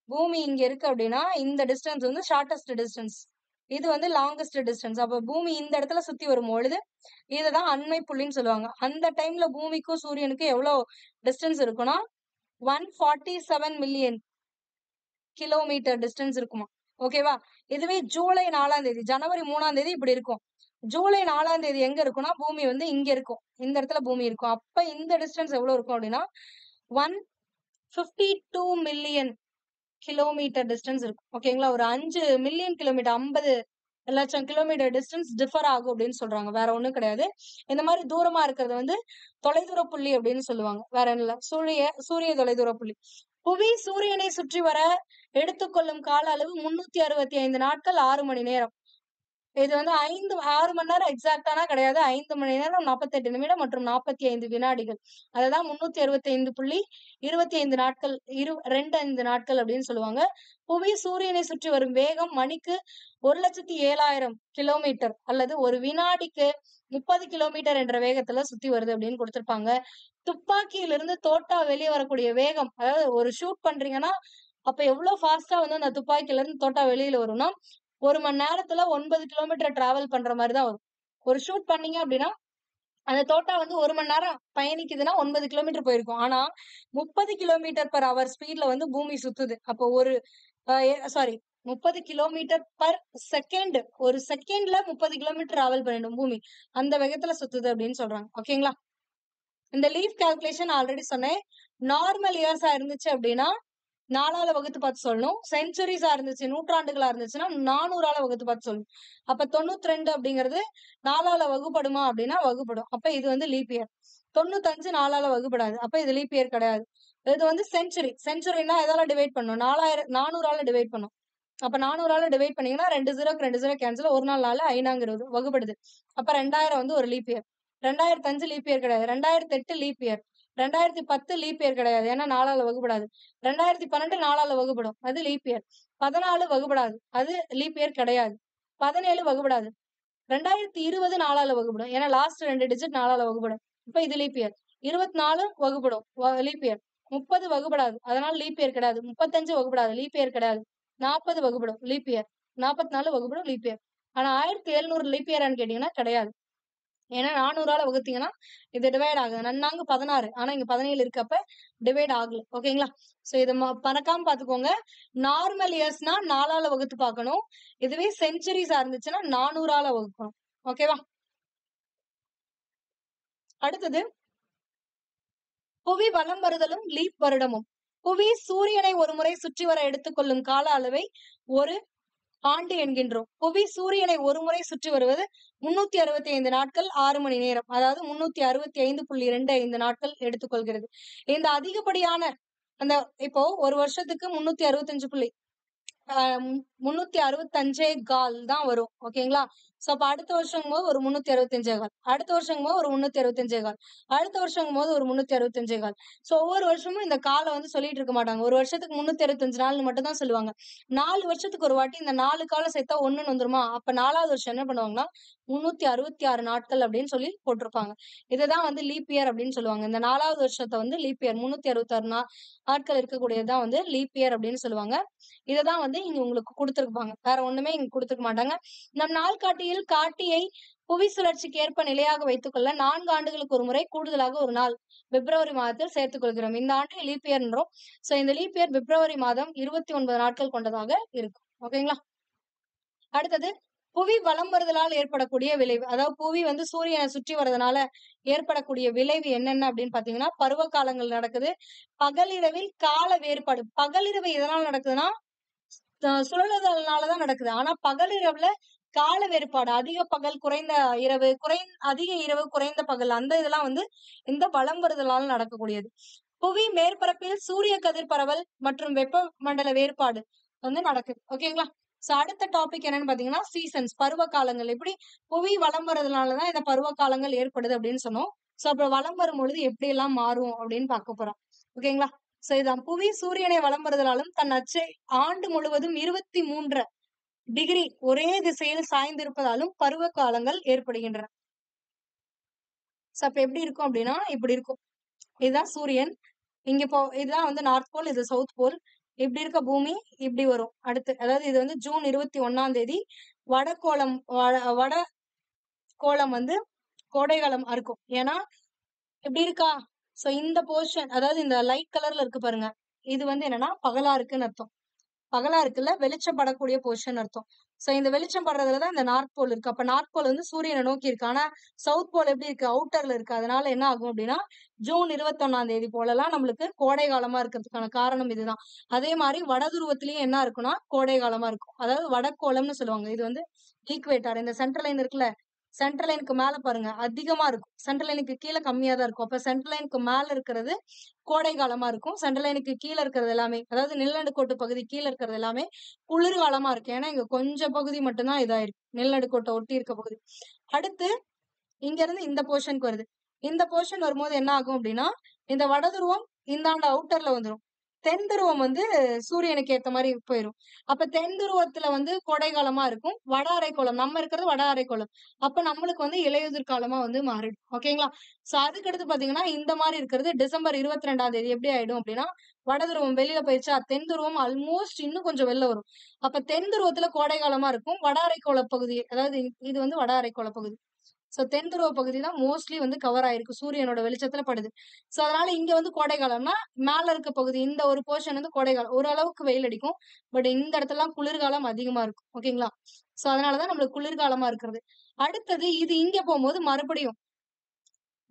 பூமி இங்க இருக்கு அப்படின்னா இந்த டிஸ்டன்ஸ் வந்து ஷார்டஸ்ட் டிஸ்டன்ஸ், இது வந்து லாங்கஸ்ட் டிஸ்டன்ஸ். அப்ப பூமி இந்த இடத்துல சுத்தி வரும் பொழுது இதுதான் அண்மை புள்ளின்னு சொல்லுவாங்க. அந்த டைம்ல பூமிக்கும் சூரியனுக்கும் எவ்வளவு டிஸ்டன்ஸ் இருக்குன்னா 147 மில்லியன் கிலோமீட்டர் டிஸ்டன்ஸ் இருக்குமா. ஓகேவா. இதுவே ஜூலை 4ஆம் தேதி, ஜனவரி 3ஆம் தேதி இப்படி இருக்கும். ஜூலை 4ஆம் தேதி எங்க இருக்கும்னா பூமி வந்து இங்க இருக்கும், இந்த இடத்துல பூமி இருக்கும். அப்ப இந்த டிஸ்டன்ஸ் எவ்வளவு இருக்கும் அப்படின்னா 152 மில்லியன் கிலோமீட்டர் டிஸ்டன்ஸ் இருக்கும். ஓகேங்களா. ஒரு 5 மில்லியன் கிலோமீட்டர், 50 லட்சம் கிலோமீட்டர் டிஸ்டன்ஸ் டிஃபர் ஆகும் அப்படின்னு சொல்றாங்க. வேற ஒண்ணும் கிடையாது. இந்த மாதிரி தூரமா இருக்கிறது வந்து தொலைதூர புள்ளி அப்படின்னு சொல்லுவாங்க. வேற இல்ல, சூரிய தொலைதூர புள்ளி. புவி சூரியனை சுற்றி வர எடுத்துக்கொள்ளும் கால அளவு 365 நாட்கள் 6 மணி நேரம். இது வந்து 6 மணி நேரம் எக்ஸாக்டானா கிடையாது. 5 மணி நேரம் 48 நிமிடம் மற்றும் 45 வினாடிகள். அதுதான் 365.25 நாட்கள், 25 நாட்கள் அப்படின்னு சொல்லுவாங்க. புவி சூரியனை சுற்றி வரும் வேகம் மணிக்கு 1,07,000 கிலோமீட்டர் அல்லது ஒரு வினாடிக்கு 30 கிலோமீட்டர் என்ற வேகத்துல சுத்தி வருது அப்படின்னு கொடுத்திருப்பாங்க. துப்பாக்கியிலிருந்து தோட்டா வெளியே வரக்கூடிய வேகம், அதாவது ஒரு ஷூட் பண்றீங்கன்னா அப்ப எவ்வளவு ஃபாஸ்டா வந்து அந்த துப்பாக்கியில இருந்து தோட்டா வெளியில வரும்னா 1 மணி நேரத்துல 9 கிலோமீட்டர் டிராவல் பண்ற மாதிரிதான் வரும். ஒரு ஷூட் பண்ணீங்க அப்படின்னா அந்த தோட்டா வந்து 1 மணி நேரம் பயணிக்குதுன்னா 9 கிலோமீட்டர் போயிருக்கும். ஆனா 30 கிலோமீட்டர் பர் அவர் ஸ்பீட்ல வந்து பூமி சுத்துது. அப்போ ஒரு 30 கிலோமீட்டர் பர் செகண்ட், ஒரு செகண்ட்ல 30 கிலோமீட்டர் டிராவல் பண்ணிடும் பூமி, அந்த வேகத்துல சுத்துது அப்படின்னு சொல்றாங்க. ஓகேங்களா. இந்த லீஃப் கால்குலேஷன் ஆல்ரெடி சொன்னேன். நார்மல் இயர்ஸா இருந்துச்சு அப்படின்னா 4ஆல வகுத்து பார்த்து சொல்லணும். செஞ்சுரிஸா இருந்துச்சு, நூற்றாண்டுகளா இருந்துச்சுன்னா 400ஆல வகுத்து பார்த்து சொல்லணும். அப்ப 92 அப்படிங்கிறது 4ஆல வகுப்படுமா அப்படின்னா வகுப்படும். அப்ப இது வந்து லீப் இயர். 95 4ஆல வகுப்படாது. அப்ப இது லீப் இயர் கிடையாது. இது வந்து செஞ்சுரி. செஞ்சுரினா எதால டிவைட் பண்ணும்? 400ஆல டிவைட் பண்ணும். அப்ப 400ஆல டிவைட் பண்ணீங்கன்னா 2 0க்கு 2 0 கேன்சல், ஒரு நாள் 4 ஐநாங்கிறது வகுப்படுது. அப்ப 2000 வந்து ஒரு லீப் இயர். 2005 லீப் இயர் கிடையாது. 2008 லீப் இயர். 2010 லீப் இயர் கிடையாது, ஏன்னா 4ஆல வகுப்படாது. 2012 4ஆல வகுப்படும், அது லீப் இயர். 14 வகுப்படாது, அது லீப் இயர் கிடையாது. 17 வகுப்படாது. 2020 4ஆல வகுப்படும், ஏன்னா லாஸ்ட் 2 டிஜிட் 4ஆல வகுப்படும். இப்ப இது லீப் இயர். 24 வகுப்படும், லீப் இயர். 30 வகுப்படாது, அதனால லீப் இயர் கிடையாது. 35 வகுப்படாது, லீப் இயர் கிடையாது. 40 வகுப்படும், லீப் இயர். 44 வகுப்படும், லீப் இயர். ஆனா 1700 லீப் இயர்னு கேட்டீங்கன்னா கிடையாது. ஏன்னா 400ஆல வகுத்தீங்கன்னா இது டிவைட் ஆகுது. நன்னாங்க 16, ஆனா இங்க 17 இருக்கப்ப டிவைட் ஆகல. ஓகேங்களா. சோ இத மறக்காம பாத்துக்கோங்க. நார்மல் இயர்ஸ்னா 4ஆல வகுத்து பார்க்கணும். இதுவே செஞ்சுரிஸா இருந்துச்சுன்னா 400ஆல வகுக்கணும். ஓகேவா. அடுத்தது புவி வலம் வருதலும் லீப் வருடமும். புவி சூரியனை ஒரு முறை சுற்றி வர எடுத்துக்கொள்ளும் கால அளவை ஒரு ஆண்டு என்கின்றோம். புவி சூரியனை ஒரு முறை சுற்றி வருவது 365 நாட்கள் 6 மணி நேரம், அதாவது 365.25 நாட்கள் எடுத்துக்கொள்கிறது. இந்த அதிகப்படியான அந்த இப்போ ஒரு வருஷத்துக்கு 365 தான் வரும். ஓகேங்களா. சோ அப்ப அடுத்த வருஷம் போது ஒரு 365, அடுத்த வருஷம் போது ஒரு 365, அடுத்த வருஷம் போது ஒரு 365. சோ ஒவ்வொரு வருஷமும் இந்த காலம் வந்து சொல்லிட்டு இருக்க மாட்டாங்க. ஒரு வருஷத்துக்கு 365 நாள் மட்டும் தான் சொல்லுவாங்க. 4 வருஷத்துக்கு ஒரு வாட்டி இந்த 4 காலம் சேர்த்தா 1ன்னு வந்துருமா. அப்ப 4வது வருஷம் என்ன பண்ணுவாங்கன்னா 366 நாட்கள் அப்படின்னு சொல்லி போட்டிருப்பாங்க. இதுதான் வந்து லீப் இயர் அப்படின்னு சொல்லுவாங்க. இந்த 4வது வருஷத்தை வந்து லீப் இயர், 366 நாட்கள் இருக்கக்கூடியதுதான் வந்து லீப் இயர் அப்படின்னு சொல்லுவாங்க. இததான் வந்து இங்க உங்களுக்கு கொடுத்திருப்பாங்க. வேற ஒண்ணுமே இங்க கொடுத்திருக்க மாட்டாங்க. நம் நாள்காட்டியில் காட்டியை புவி சுழற்சிக்கு ஏற்ப நிலையாக வைத்துக் கொள்ள 4 ஆண்டுகளுக்கு ஒரு முறை கூடுதலாக ஒரு நாள் பிப்ரவரி மாதத்தில் சேர்த்துக் கொள்கிறோம். இந்த ஆண்டு லீப் இயர்ன்றோம். சோ இந்த லீப் இயர் பிப்ரவரி மாதம் 29 நாட்கள் கொண்டதாக இருக்கும். ஓகேங்களா. அடுத்தது புவி வலம் வருதலால் ஏற்படக்கூடிய விளைவு, அதாவது புவி வந்து சூரியனை சுற்றி வர்றதுனால ஏற்படக்கூடிய விளைவு என்னென்ன அப்படின்னு பாத்தீங்கன்னா பருவ காலங்கள் நடக்குது. பகலிரவில் கால வேறுபாடு. பகலிரவு எதனால நடக்குதுன்னா சுழலுதல்னாலதான் நடக்குது. ஆனா பகலிரவுல கால வேறுபாடு, அதிக பகல் குறைந்த இரவு, அதிக இரவு குறைந்த பகல், அந்த இதெல்லாம் வந்து இந்த வலம் வருதலால் நடக்கக்கூடியது. புவி மேற்பரப்பில் சூரிய கதிர் பரவல் மற்றும் வெப்பமண்டல வேறுபாடு வந்து நடக்குது. ஓகேங்களா. சோ அடுத்த டாபிக் என்னன்னு பாத்தீங்கன்னா சீசன்ஸ், பருவ காலங்கள். எப்படி புவி வலம் வர்றதுனாலதான் இந்த பருவ காலங்கள் ஏற்படுது அப்படின்னு சொன்னோம். சோ அப்புறம் வலம் வரும் பொழுது எப்படி எல்லாம் மாறும் அப்படின்னு பார்க்க போறோம். ஓகேங்களா. சோ இதான் புவி சூரியனை வலம் வருதலாலும் தன் அச்சை ஆண்டு முழுவதும் 23 டிகிரி ஒரே திசையில் சாய்ந்திருப்பதாலும் பருவ காலங்கள் ஏற்படுகின்றன. அப்ப எப்படி இருக்கும் அப்படின்னா இப்படி இருக்கும். இதுதான் சூரியன். இங்க இப்போ இதுதான் வந்து நார்த் போல், இது சவுத் போல். இப்படி இருக்க பூமி இப்படி வரும் அடுத்து. அதாவது இது வந்து ஜூன் 21ஆம் தேதி வடகோளம் வட கோளம் வந்து கோடைகாலம் இருக்கும். ஏன்னா இப்படி இருக்கா. சோ இந்த போர்ஷன், அதாவது இந்த லைட் கலர்ல இருக்கு பாருங்க, இது வந்து என்னன்னா பகலா இருக்குன்னு அர்த்தம். பகலா இருக்குல்ல, வெளிச்சம் படக்கூடிய போர்ஷன் அர்த்தம். சோ இந்த வெளிச்சம் படுறதுலதான் இந்த நார்த் போல் இருக்கு. அப்ப நார்த் போல் வந்து சூரியனை நோக்கி இருக்கு. ஆனா சவுத் போல் எப்படி இருக்கு, அவுட்டர்ல இருக்கு. அதனால என்ன ஆகும் அப்படின்னா ஜூன் 21ஆம் தேதி போலலாம் நம்மளுக்கு கோடை காலமா இருக்கிறதுக்கான காரணம் இதுதான். அதே மாதிரி வட துருவத்திலயும் என்ன இருக்குன்னா கோடை காலமா இருக்கும். அதாவது வடக்கோளம்னு சொல்லுவாங்க. இது வந்து ஈக்குவேட்டார். இந்த சென்ட்ரல் லைன் இருக்குல்ல, சென்ட்ரல் லைனுக்கு மேல பாருங்க அதிகமா இருக்கும், சென்ட்ரல் லைனுக்கு கீழே கம்மியா தான் இருக்கும். அப்ப சென்ட்ரல் லைனுக்கு மேல இருக்கிறது கோடை காலமா இருக்கும். சென்ட்ரல் லைனுக்கு கீழே இருக்கிறது எல்லாமே, அதாவது நிலநடுக்கோட்டு பகுதி கீழே இருக்கிறது எல்லாமே குளிர்காலமா இருக்கு. ஏன்னா இங்க கொஞ்சம் பகுதி மட்டும்தான் இதாயிருக்கு, நிலநடுக்கோட்டை ஒட்டி இருக்க பகுதி. அடுத்து இங்க இருந்து இந்த போர்ஷனுக்கு வருது. இந்த போர்ஷன் வரும்போது என்ன ஆகும் அப்படின்னா இந்த வட துருவம் இந்தாண்ட அவுட்டர்ல வந்துடும். தென் துருவம் வந்து சூரியனுக்கு ஏத்த மாதிரி போயிடும். அப்ப தென் துருவத்துல வந்து கோடை காலமா இருக்கும். வட அரைக்கோளம் நம்ம இருக்கிறது வட அரைக்கோளம். அப்ப நம்மளுக்கு வந்து இலையுதிர் காலமா வந்து மாறிடும். ஓகேங்களா. சோ அதுக்கு அடுத்து பாத்தீங்கன்னா இந்த மாதிரி இருக்கிறது டிசம்பர் 22ஆம் தேதி எப்படி ஆயிடும் அப்படின்னா வட துருவம் வெளியில போயிடுச்சா, தென் துருவம் ஆல்மோஸ்ட் இன்னும் கொஞ்சம் வெளில வரும். அப்ப தென் துருவத்துல கோடை காலமா இருக்கும். வட அரைக்கோள பகுதி, அதாவது இது வந்து வட அரைக்கோள பகுதி. சோ தென் துருவ பகுதி தான் மோஸ்ட்லி வந்து கவர் ஆயிருக்கு, சூரியனோட வெளிச்சத்துல படுது. சோ அதனால இங்க வந்து கோடை காலம்னா மேல இருக்க பகுதி இந்த ஒரு போர்ஷன் வந்து கோடை காலம், ஓரளவுக்கு வெயில் அடிக்கும். பட் இந்த இடத்துல குளிர்காலம் அதிகமா இருக்கும். ஓகேங்களா. சோ அதனாலதான் நம்மளுக்கு குளிர்காலமா இருக்கிறது. அடுத்தது இது இங்க போகும்போது மறுபடியும்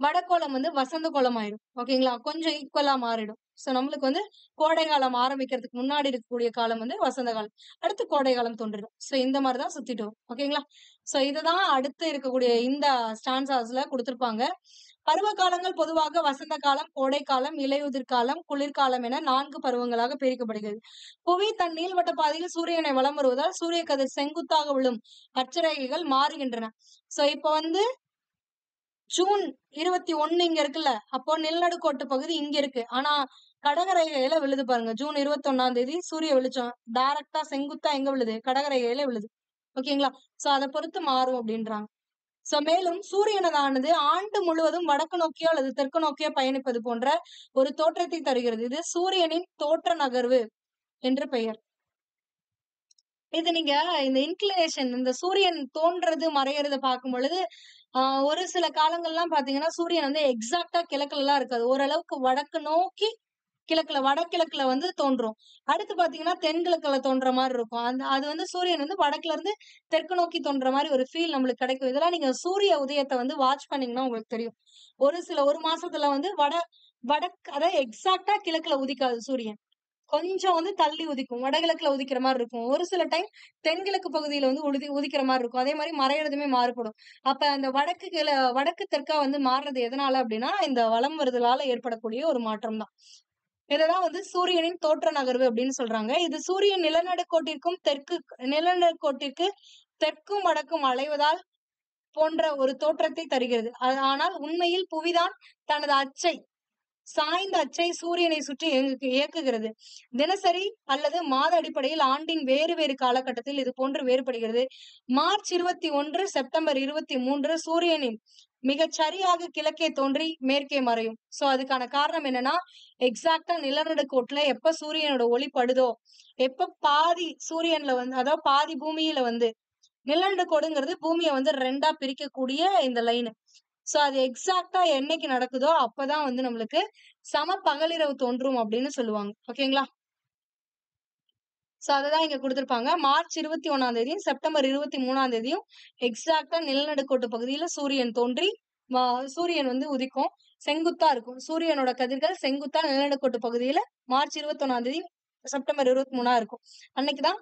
வடகோளம் வந்து வசந்த கோலம் ஆயிடும். ஓகேங்களா. கொஞ்சம் ஈக்குவலா மாறிடும். சோ நம்மளுக்கு வந்து கோடை காலம் ஆரம்பிக்கிறதுக்கு முன்னாடி இருக்கக்கூடிய காலம் வந்து வசந்த காலம், அடுத்து கோடை காலம் தோன்றிடும். சோ இந்த மாதிரிதான் சுத்திட்டு வரும். ஓகேங்களா. சோ இதுதான் அடுத்து இருக்கக்கூடிய இந்த ஸ்டான்சாஸ்ல கொடுத்திருப்பாங்க. பருவ காலங்கள் பொதுவாக வசந்த காலம், கோடை காலம், இலையுதிர் காலம், குளிர்காலம் என 4 பருவங்களாக பிரிக்கப்படுகிறது. புவி தன் நீள்வட்ட பாதையில் சூரியனை வலம் வருவதால் சூரிய கதிர் செங்குத்தாக விழும் அட்சரேகைகள் மாறுகின்றன. சோ இப்ப வந்து ஜூன் 21 இங்க இருக்குல்ல, அப்போ நிலநடுக்கோட்டு பகுதி இங்க இருக்கு. ஆனா கடகரேகையில விழுது பாருங்க. ஜூன் 21ஆம் தேதி சூரிய வெளிச்சம் டைரக்டா செங்குத்தா எங்க விழுது, கடகரேகையில விழுது. ஓகேங்களா. சோ அதை பொறுத்து மாறும் அப்படின்றாங்க. சோ மேலும் சூரியனானது ஆண்டு முழுவதும் வடக்கு நோக்கியோ அல்லது தெற்கு நோக்கியோ பயணிப்பது போன்ற ஒரு தோற்றத்தை தருகிறது. இது சூரியனின் தோற்ற நகர்வு என்று பெயர். இது நீங்க இந்த இன்க்ளினேஷன், இந்த சூரியன் தோன்றது மறையறத பார்க்கும் பொழுது ஒரு சில காலங்கள்லாம் பாத்தீங்கன்னா சூரியன் வந்து எக்ஸாக்டா கிழக்குல எல்லாம் இருக்காது. ஓரளவுக்கு வடக்கு நோக்கி கிழக்குல வடகிழக்குல வந்து தோன்றும். அடுத்து பாத்தீங்கன்னா தென்கிழக்குல தோன்ற மாதிரி இருக்கும். அது வந்து சூரியன் வந்து வடக்குல இருந்து தெற்கு நோக்கி தோன்ற மாதிரி ஒரு ஃபீல் நம்மளுக்கு கிடைக்கும். இதெல்லாம் நீங்க சூரிய உதயத்தை வந்து வாட்ச் பண்ணீங்கன்னா உங்களுக்கு தெரியும். ஒரு மாசத்துல வந்து வடக்கு, அதாவது எக்ஸாக்டா கிழக்குல உதிக்காது சூரியன். கொஞ்சம் வந்து தள்ளி உதிக்கும். வடகிழக்குல உதிக்கிற மாதிரி இருக்கும். ஒரு சில டைம் தென்கிழக்கு பகுதியில வந்து உதிக்கிற மாதிரி இருக்கும். அதே மாதிரி மறையறதுமே மாறுபடும். அப்ப அந்த வடக்கு தெற்கா வந்து மாறுறது எதனால அப்படின்னா இந்த வலம் வருதலால ஏற்படக்கூடிய ஒரு மாற்றம் தான். இததான் வந்து சூரியனின் தோற்ற நகர்வு அப்படின்னு சொல்றாங்க. இது சூரியன் நிலநடுக்கோட்டிற்கு தெற்கும் வடக்கும் அலைவதால் போன்ற ஒரு தோற்றத்தை தருகிறது. ஆனால் உண்மையில் புவிதான் தனது சாய்ந்த அச்சை சூரியனை சுற்றி இயக்குகிறது. தினசரி அல்லது மாத அடிப்படையில் ஆண்டின் வேறு வேறு காலகட்டத்தில் இது போன்று வேறுபடுகிறது. மார்ச் 21, செப்டம்பர் 23 சூரியனின் மிகச் சரியாக கிழக்கே தோன்றி மேற்கே மறையும். சோ அதுக்கான காரணம் என்னன்னா எக்ஸாக்டா நிலநடுக்கோட்டுல எப்ப சூரியனோட ஒளி படுதோ, எப்ப பாதி சூரியன்ல வந்து, அதாவது பாதி பூமியில வந்து, நிலநடுக்கோடுங்கிறது பூமியை வந்து 2ஆ பிரிக்கக்கூடிய இந்த லைன். சோ அது எக்ஸாக்டா என்னைக்கு நடக்குதோ அப்பதான் வந்து நம்மளுக்கு சம பகலிரவு தோன்றும் அப்படின்னு சொல்லுவாங்க. ஓகேங்களா. சோ அததான் இங்க கொடுத்திருப்பாங்க. மார்ச் 21ஆம் தேதியும் செப்டம்பர் 23ஆம் தேதியும் எக்ஸாக்டா நிலநடுக்கோட்டு பகுதியில சூரியன் தோன்றி சூரியன் வந்து உதிக்கும். செங்குத்தா இருக்கும். சூரியனோட கதிர்கள் செங்குத்தா நிலநடுக்கோட்டு பகுதியில மார்ச் 21ஆம் தேதி செப்டம்பர் 23ஆ இருக்கும். அன்னைக்குதான்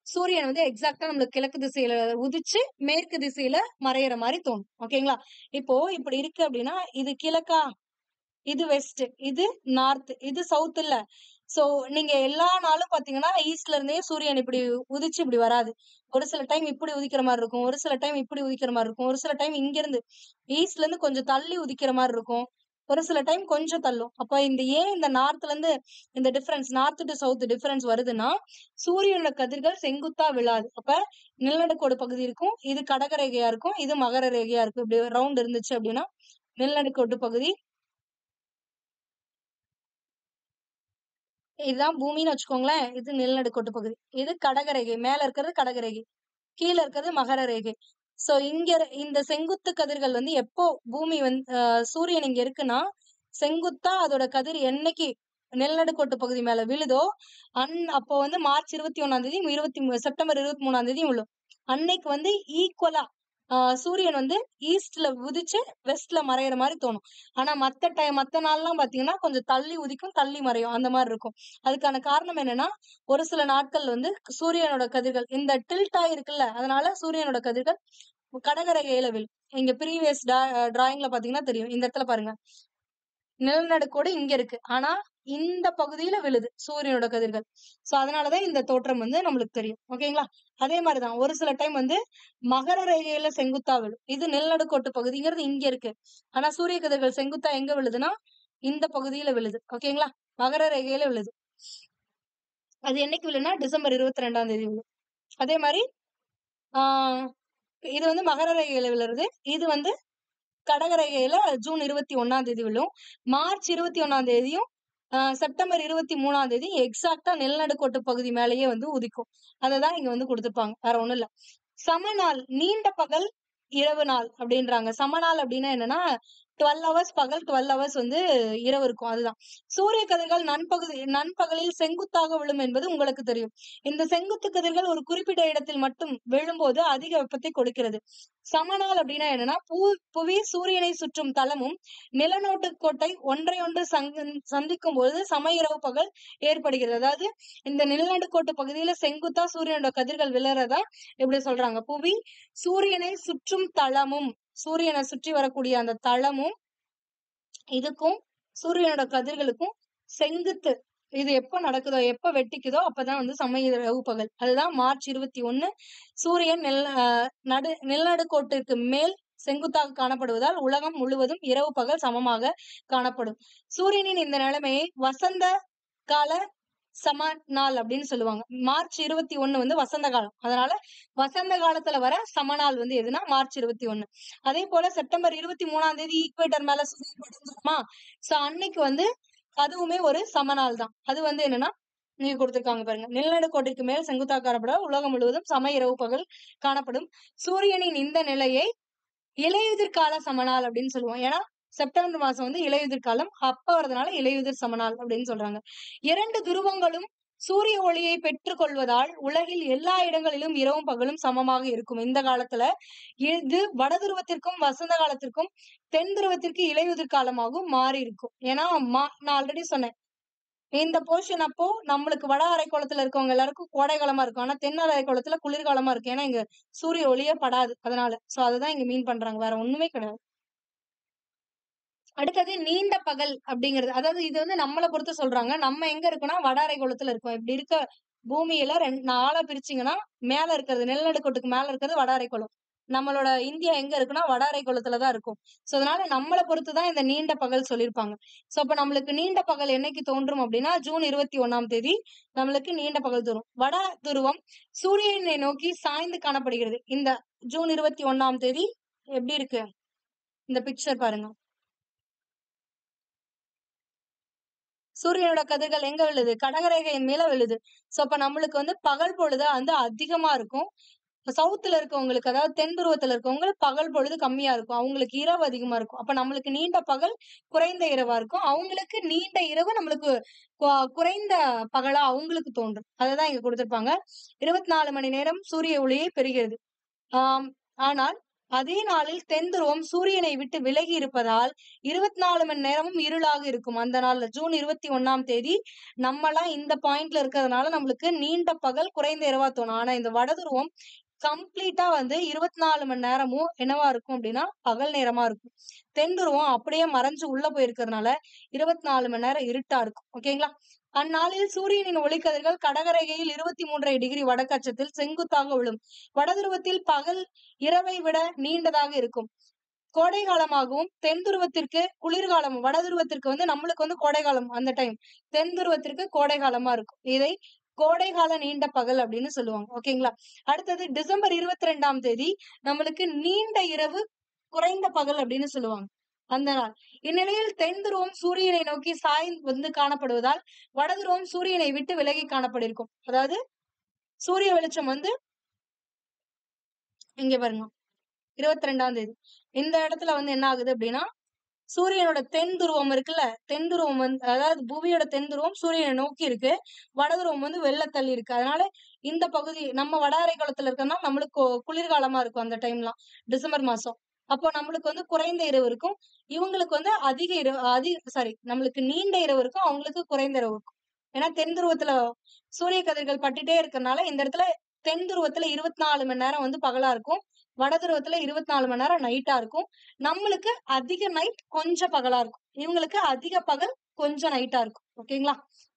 சூரியன் வந்து எக்ஸாக்டா நம்மளுக்கு கிழக்கு திசையில உதிச்சு மேற்கு திசையில மறையிற மாதிரி தோணும். ஓகேங்களா. இப்போ இப்படி இருக்கு அப்படின்னா இது கிழக்கா, இது வெஸ்ட், இது நார்த், இது சவுத் இல்ல. சோ நீங்க எல்லா நாளும் பாத்தீங்கன்னா ஈஸ்ட்ல இருந்தே சூரியன் இப்படி உதிச்சு இப்படி வராது. ஒரு சில டைம் இப்படி உதிக்கிற மாதிரி இருக்கும், ஒரு சில டைம் இப்படி உதிக்கிற மாதிரி இருக்கும், ஒரு சில டைம் இங்க இருந்து ஈஸ்ட்ல இருந்து கொஞ்சம் தள்ளி உதிக்கிற மாதிரி இருக்கும். ஒரு சில டைம் கொஞ்சம் தள்ளும். அப்ப இந்த நார்த்ல இருந்து இந்த difference, north to south difference வருதுன்னா சூரியனோட கதிர்கள் செங்குத்தா விழாது. அப்ப நிலநடுக்கோடு பகுதி இருக்கும், இது கடகரேகையா இருக்கும், இது மகர ரேகையா இருக்கும். இப்படி ரவுண்ட் இருந்துச்சு அப்படின்னா நிலநடுக்கோட்டு பகுதி, இதுதான் பூமின்னு வச்சுக்கோங்களேன். இது நிலநடுக்கோட்டு பகுதி, இது கடகரேகை. மேல இருக்கிறது கடகரேகை, கீழே இருக்கிறது மகர ரேகை. சோ இந்த செங்குத்து கதிர்கள் வந்து எப்போ பூமி வந்து சூரியன் இங்க இருக்குன்னா செங்குத்தா அதோட கதிர் என்னைக்கு நிலநடுக்கோட்டு பகுதி மேல விழுதோ அப்போ வந்து மார்ச் 21 செப்டம்பர் 23 விழும். அன்னைக்கு வந்து ஈக்குவலா சூரியன் வந்து ஈஸ்ட்ல உதிச்சு வெஸ்ட்ல மறையிற மாதிரி தோணும். ஆனா மத்த நாள்லாம் பாத்தீங்கன்னா கொஞ்சம் தள்ளி உதிக்கும், தள்ளி மறையும், அந்த மாதிரி இருக்கும். அதுக்கான காரணம் என்னன்னா ஒரு சில நாட்கள் வந்து சூரியனோட கதிர்கள் இந்த டில்ட் ஆயிருக்குல்ல, அதனால சூரியனோட கதிர்கள் கடகரேகையில விழும். இங்க ப்ரீவியஸ் டிராயிங்ல பாத்தீங்கன்னா தெரியும். இந்த இடத்துல பாருங்க, நிலநடுக்கோடு இங்க இருக்கு, ஆனா இந்த பகுதியில விழுது சூரியனோட கதிர்கள். சோ அதனாலதான் இந்த தோற்றம் வந்து நம்மளுக்கு தெரியும். ஓகேங்களா? அதே மாதிரிதான் ஒரு சில டைம் வந்து மகர ரேகையில செங்குத்தா விழும். இது நிலநடுக்கோட்டு பகுதிங்கிறது இங்க இருக்கு, ஆனா சூரிய கதிர்கள் செங்குத்தா எங்க விழுதுன்னா இந்த பகுதியில விழுது. ஓகேங்களா? மகர ரேகையில விழுது. அது என்னைக்கு விழுன்னா டிசம்பர் 22 விழும். அதே மாதிரி ஆஹ் இது வந்து மகர ரேகையில விழுறது, இது வந்து கடகரேகையில ஜூன் 21 விழும். மார்ச் 21 செப்டம்பர் 23 எக்ஸாக்டா நிலநடுக்கோட்டு பகுதி மேலேயே வந்து உதிக்கும். அததான் இங்க வந்து கொடுத்திருப்பாங்க, வேற ஒண்ணும் இல்ல. சமநாள், நீண்ட பகல் இரவு நாள் அப்படின்றாங்க. சமநாள் அப்படின்னா என்னன்னா 12 ஹவர்ஸ் பகல், 12 ஹவர்ஸ் வந்து இரவு இருக்கும். அதுதான் சூரிய கதிர்கள் நண்பகலில் செங்குத்தாக விழும் என்பது உங்களுக்கு தெரியும். இந்த செங்குத்து கதிர்கள் ஒரு குறிப்பிட்ட இடத்தில் மட்டும் விழும்போது அதிக வெப்பத்தை கொடுக்கிறது. சமநாள் அப்படின்னா என்னன்னா புவி சூரியனை சுற்றும் தளமும் நிலநோட்டு கோட்டை ஒன்றையொன்று சந்திக்கும் போது சம இரவு பகல் ஏற்படுகிறது. அதாவது இந்த நிலநடுக்கோட்டு பகுதியில செங்குத்தா சூரியனோட கதிர்கள் விழறதா இப்படி சொல்றாங்க. புவி சூரியனை சுற்றும் தளமும், சூரியனை சுற்றி வரக்கூடிய அந்த தளமும் இதுக்கும் சூரியனோட கதிர்களுக்கும் செங்குத்து, இது எப்ப நடக்குதோ எப்ப வெட்டிக்குதோ அப்பதான் வந்து சம இரவு பகல். அதுதான் மார்ச் 21 சூரியன் நிலநடுக்கோட்டிற்கு மேல் செங்குத்தாக காணப்படுவதால் உலகம் முழுவதும் இரவு பகல் சமமாக காணப்படும். சூரியனின் இந்த நிலைமையை வசந்த கால சம நாள் அப்படின்னு சொல்லுவாங்க. மார்ச் 21 வந்து வசந்த காலம், அதனால வசந்த காலத்துல வர சமநாள் வந்து எதுனா மார்ச் 21. அதே போல செப்டம்பர் 23 ஈக்குவேட்டர் மேல சூரியன் படுமா, சோ அன்னைக்கு வந்து அதுவுமே ஒரு சமநாள் தான். அது வந்து என்னன்னா நீங்க கொடுத்திருக்காங்க பாருங்க, நிலநடுக்கோட்டிற்கு மேல் செங்குத்தாக காணப்பட உலகம் முழுவதும் சம இரவு பகல் காணப்படும். சூரியனின் இந்த நிலையை இலையுதிர் கால சமநாள் அப்படின்னு சொல்லுவோம். ஏன்னா செப்டம்பர் மாசம் வந்து இலையுதிர் காலம், அப்ப வரதுனால இலையுதிர் சமநாள் அப்படின்னு சொல்றாங்க. 2 துருவங்களும் சூரிய ஒளியை பெற்றுக் கொள்வதால் உலகில் எல்லா இடங்களிலும் இரவும் பகலும் சமமாக இருக்கும். இந்த காலத்துல இது வட துருவத்திற்கும் வசந்த காலத்திற்கும் தென் துருவத்திற்கு இலையுதிர் காலமாகவும் மாறி இருக்கும். ஏன்னா நான் ஆல்ரெடி சொன்னேன், இந்த போர்ஷன் அப்போ நம்மளுக்கு வட அரைக்கோளத்துல இருக்கவங்க எல்லாருக்கும் கோடை காலமா இருக்கும், ஆனா தென் அரைக்கோளத்துல குளிர்காலமா இருக்கு. ஏன்னா இங்க சூரிய ஒளியே படாது, அதனால. சோ அதுதான் இங்க மீன் பண்றாங்க, வேற ஒண்ணுமே கிடையாது. அடுத்தது நீண்ட பகல் அப்படிங்கிறது, அதாவது இது வந்து நம்மளை பொறுத்து சொல்றாங்க. நம்ம எங்க இருக்கோம்னா வட அரைக்கோளத்துல இருக்கோம். இப்படி இருக்க பூமியில 4 பிரிச்சிங்கன்னா மேல இருக்கிறது நிலநடுக்கோட்டுக்கு மேல இருக்கிறது வட அரைக்கோளம். நம்மளோட இந்தியா எங்க இருக்குன்னா வட அரைக்கோளத்துலதான் இருக்கும். சோ அதனால நம்மளை பொறுத்துதான் இந்த நீண்ட பகல் சொல்லியிருப்பாங்க. சோ அப்ப நம்மளுக்கு நீண்ட பகல் என்னைக்கு தோன்றும் அப்படின்னா ஜூன் 21 நம்மளுக்கு நீண்ட பகல் தோறும். வட துருவம் சூரியனை நோக்கி சாய்ந்து காணப்படுகிறது. இந்த ஜூன் 21 எப்படி இருக்கு இந்த பிக்சர் பாருங்க. சூரியனோட கதிர்கள் எங்க விழுது, கடகரேகையின் மேல விழுது. சோ அப்ப நம்மளுக்கு வந்து பகல் பொழுது வந்து அதிகமா இருக்கும். சவுத்துல இருக்கவங்களுக்கு, அதாவது தென் துருவத்துல இருக்கவங்களுக்கு பகல் பொழுது கம்மியா இருக்கும், அவங்களுக்கு இரவு அதிகமா இருக்கும். அப்ப நம்மளுக்கு நீண்ட பகல் குறைந்த இரவா இருக்கும், அவங்களுக்கு நீண்ட இரவு நம்மளுக்கு குறைந்த பகலா அவங்களுக்கு தோன்றும். அததான் இங்க கொடுத்திருப்பாங்க. 24 மணி நேரம் சூரிய ஒளியை பெறுகிறது. ஆனால் அதே நாளில் தென் துருவம் சூரியனை விட்டு விலகி இருப்பதால் 24 மணி நேரமும் இருளாக இருக்கும். அந்த நாள்ல ஜூன் 21 நம்மலாம் இந்த பாயிண்ட்ல இருக்கிறதுனால நம்மளுக்கு நீண்ட பகல் குறைந்த இரவா தோணும். ஆனா இந்த வட துருவம் கம்ப்ளீட்டா வந்து 24 மணி நேரமும் என்னவா இருக்கும் அப்படின்னா பகல் நேரமா இருக்கும். தென் துருவம் அப்படியே மறைஞ்சு உள்ள போயிருக்கிறதுனால 24 மணி நேரம் இருட்டா இருக்கும். ஓகேங்களா? அந்நாளில் சூரியனின் ஒளிக்கதிர்கள் கடகரேகையில் 23.5 வடக்கச்சத்தில் செங்குத்தாக விழும். வடதுருவத்தில் பகல் இரவை விட நீண்டதாக இருக்கும். கோடை காலமாகவும், தென் துருவத்திற்கு குளிர்காலம், வட துருவத்திற்கு வந்து நம்மளுக்கு வந்து கோடை காலம் அந்த டைம். தென் துருவத்திற்கு கோடை காலமா இருக்கும். இதை கோடை கால நீண்ட பகல் அப்படின்னு சொல்லுவாங்க. ஓகேங்களா? அடுத்தது டிசம்பர் 22ஆம் தேதி நம்மளுக்கு நீண்ட இரவு, குறைந்த பகல் அப்படின்னு சொல்லுவாங்க. அந்த நாள். இந்நிலையில் தென் துருவம் சூரியனை நோக்கி சாய்ந்து வந்து காணப்படுவதால், வட துருவம் சூரியனை விட்டு விலகி காணப்பட்டிருக்கும். அதாவது சூரிய வெளிச்சம் வந்து இங்க பாருங்க 22ஆம் தேதி. இந்த இடத்துல வந்து என்ன ஆகுது அப்படின்னா, சூரியனோட தென் துருவம் இருக்குல்ல, தென் துருவம் வந்து அதாவது புவியோட தென் துருவம் சூரியனை நோக்கி இருக்கு. வட துருவம் வந்து வெள்ள தள்ளி இருக்கு. அதனால இந்த பகுதி நம்ம வட அரைக்கோளத்துல இருக்கோம்னா நம்மளுக்கு குளிர்காலமா இருக்கும் அந்த டைம்லாம். டிசம்பர் மாசம். அப்போ நம்மளுக்கு வந்து குறைந்த இரவு இருக்கும். இவங்களுக்கு வந்து அதிக இரவு நம்மளுக்கு நீண்ட இரவு இருக்கும். அவங்களுக்கு குறைந்த இரவு இருக்கும். ஏன்னா தென் துருவத்துல சூரிய கதிர்கள் பட்டுட்டே இருக்கறனால இந்த இடத்துல தென் துருவத்துல 24 மணி நேரம் வந்து பகலா இருக்கும். வட துருவத்துல 24 மணி நேரம் நைட்டா இருக்கும். நம்மளுக்கு அதிக நைட் கொஞ்சம் பகலா இருக்கும். இவங்களுக்கு அதிக பகல் கொஞ்சம் நைட்டா இருக்கும். ஓகேங்களா?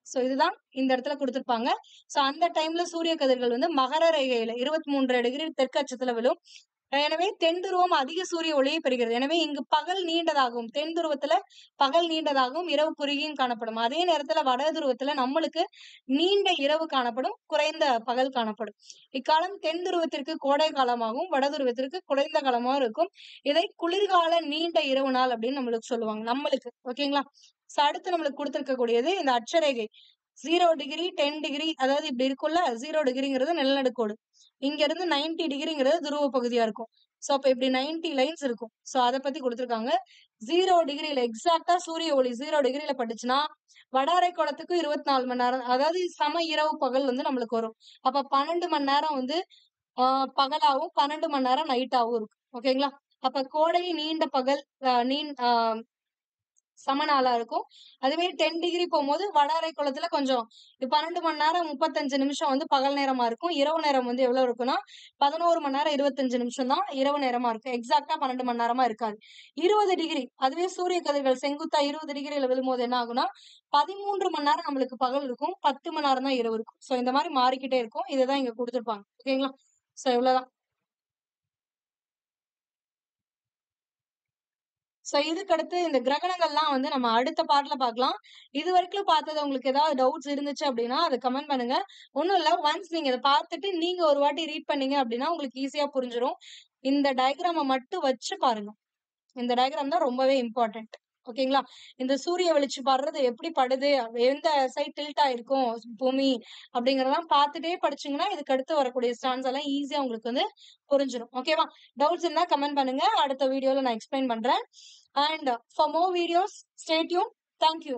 சோ இதுதான் இந்த இடத்துல குடுத்திருப்பாங்க. சோ அந்த டைம்ல சூரிய கதிர்கள் வந்து மகர ரேகையில 23 டிகிரி தெற்கு அச்சத்துல விழும். எனவே தென் துருவம் அதிக சூரிய ஒளியை பெறுகிறது. எனவே இங்கு பகல் நீண்டதாகவும், தென் துருவத்துல பகல் நீண்டதாகவும், இரவு குறுகியும் காணப்படும். அதே நேரத்துல வட துருவத்துல நம்மளுக்கு நீண்ட இரவு காணப்படும், குறைந்த பகல் காணப்படும். இக்காலம் தென் துருவத்திற்கு கோடை காலமாகவும், வட துருவத்திற்கு குறைந்த காலமாகவும் இருக்கும். இதை குளிர்கால நீண்ட இரவு நாள் அப்படின்னு நம்மளுக்கு சொல்லுவாங்க. நம்மளுக்கு ஓகேங்களா? சோ அடுத்து நம்மளுக்கு குடுத்திருக்கக்கூடியது இந்த அட்சரேகை. 0 டிகிரி, 10 டிகிரி அதாவது இப்படி இருக்கும்ல 0 டிகிரிங்கிறது நிலநடுக்கோடு. இங்க இருந்து 90 டிகிரிங்கிறது துருவ பகுதியா இருக்கும். சோ அப்ப இப்படி 90 லைன்ஸ் இருக்கும். சோ அத பத்தி குடுத்திருக்காங்க. 0 டிகிரில எக்ஸாக்ட்டா சூரிய ஒளி 0 டிகிரில பட்டுச்சுன்னா, வட அரைக்கோளத்துக்கு 24 மணி நேரம் அதாவது சம இரவு பகல் வந்து நம்மளுக்கு வரும். அப்ப 12 மணி நேரம் வந்து பகலாவும், 12 மணி நேரம் நைட்டாவும் இருக்கும். ஓகேங்களா? அப்ப கோடை நீண்ட பகல் அ நீண் அ சம நாளா இருக்கும். அதுவே 10 டிகிரி போம்போது வட அரைக்கோளத்துல கொஞ்சம் 12 மணி நேரம் 35 நிமிஷம் வந்து பகல் நேரமா இருக்கும். இரவு நேரம் வந்து எவ்வளவு இருக்குன்னா, 11 மணி நேரம் 25 நிமிஷம் தான் இரவு நேரமா இருக்கும். எக்ஸாக்ட்டா 12 மணி நேரமா இருக்காது. 20 டிகிரி அதுவே சூரிய கதிர்கள் செங்குத்தா 20 டிகிரில விழும்போது என்ன ஆகும்னா, 13 மணி நேரம் நம்மளுக்கு பகல் இருக்கும். 10 மணி நேரம் தான் இரவு இருக்கும். சோ இந்த மாரி மாறிக்கிட்டே இருக்கும். இதுதான் இங்க குடுத்திருப்பாங்க. ஓகேங்களா? சோ இவ்வளவுதான். சோ இதுக்கடுத்து இந்த கிரகணங்கள்லாம் வந்து நம்ம அடுத்த பார்ட்ல பார்க்கலாம். இதுவரைக்கும் பார்த்தது உங்களுக்கு ஏதாவது டவுட்ஸ் இருந்துச்சு அப்டின்னா, அத கமெண்ட் பண்ணுங்க. ஒண்ணும் இல்ல ஒன்ஸ் நீங்க இத பார்த்துட்டு நீங்க ஒரு வாட்டி ரீட் பண்ணீங்க அப்டின்னா, உங்களுக்கு ஈஸியா புரிஞ்சிரும். இந்த டயகிராம மட்டும் வச்சு பாருங்க. இந்த டயகிராம் தான் ரொம்பவே இம்பார்ட்டன்ட். ஓகேங்களா? இந்த சூரிய வெளிச்சம் படுறது எப்படி படுது? எந்த சைட் டில்ட் ஆயிருக்கும் பூமி அப்படிங்கிறதெல்லாம் பார்த்துட்டே படிச்சீங்கன்னா, இதுக்கு அடுத்து வரக்கூடிய ஸ்டான்ஸ் எல்லாம் ஈஸியா உங்களுக்கு வந்து புரிஞ்சிரும். ஓகேவா? டவுட்ஸ் இருந்தா கமெண்ட் பண்ணுங்க. அடுத்த வீடியோல நான் எக்ஸ்பிளைன் பண்றேன். And for more videos stay tune. Thank you.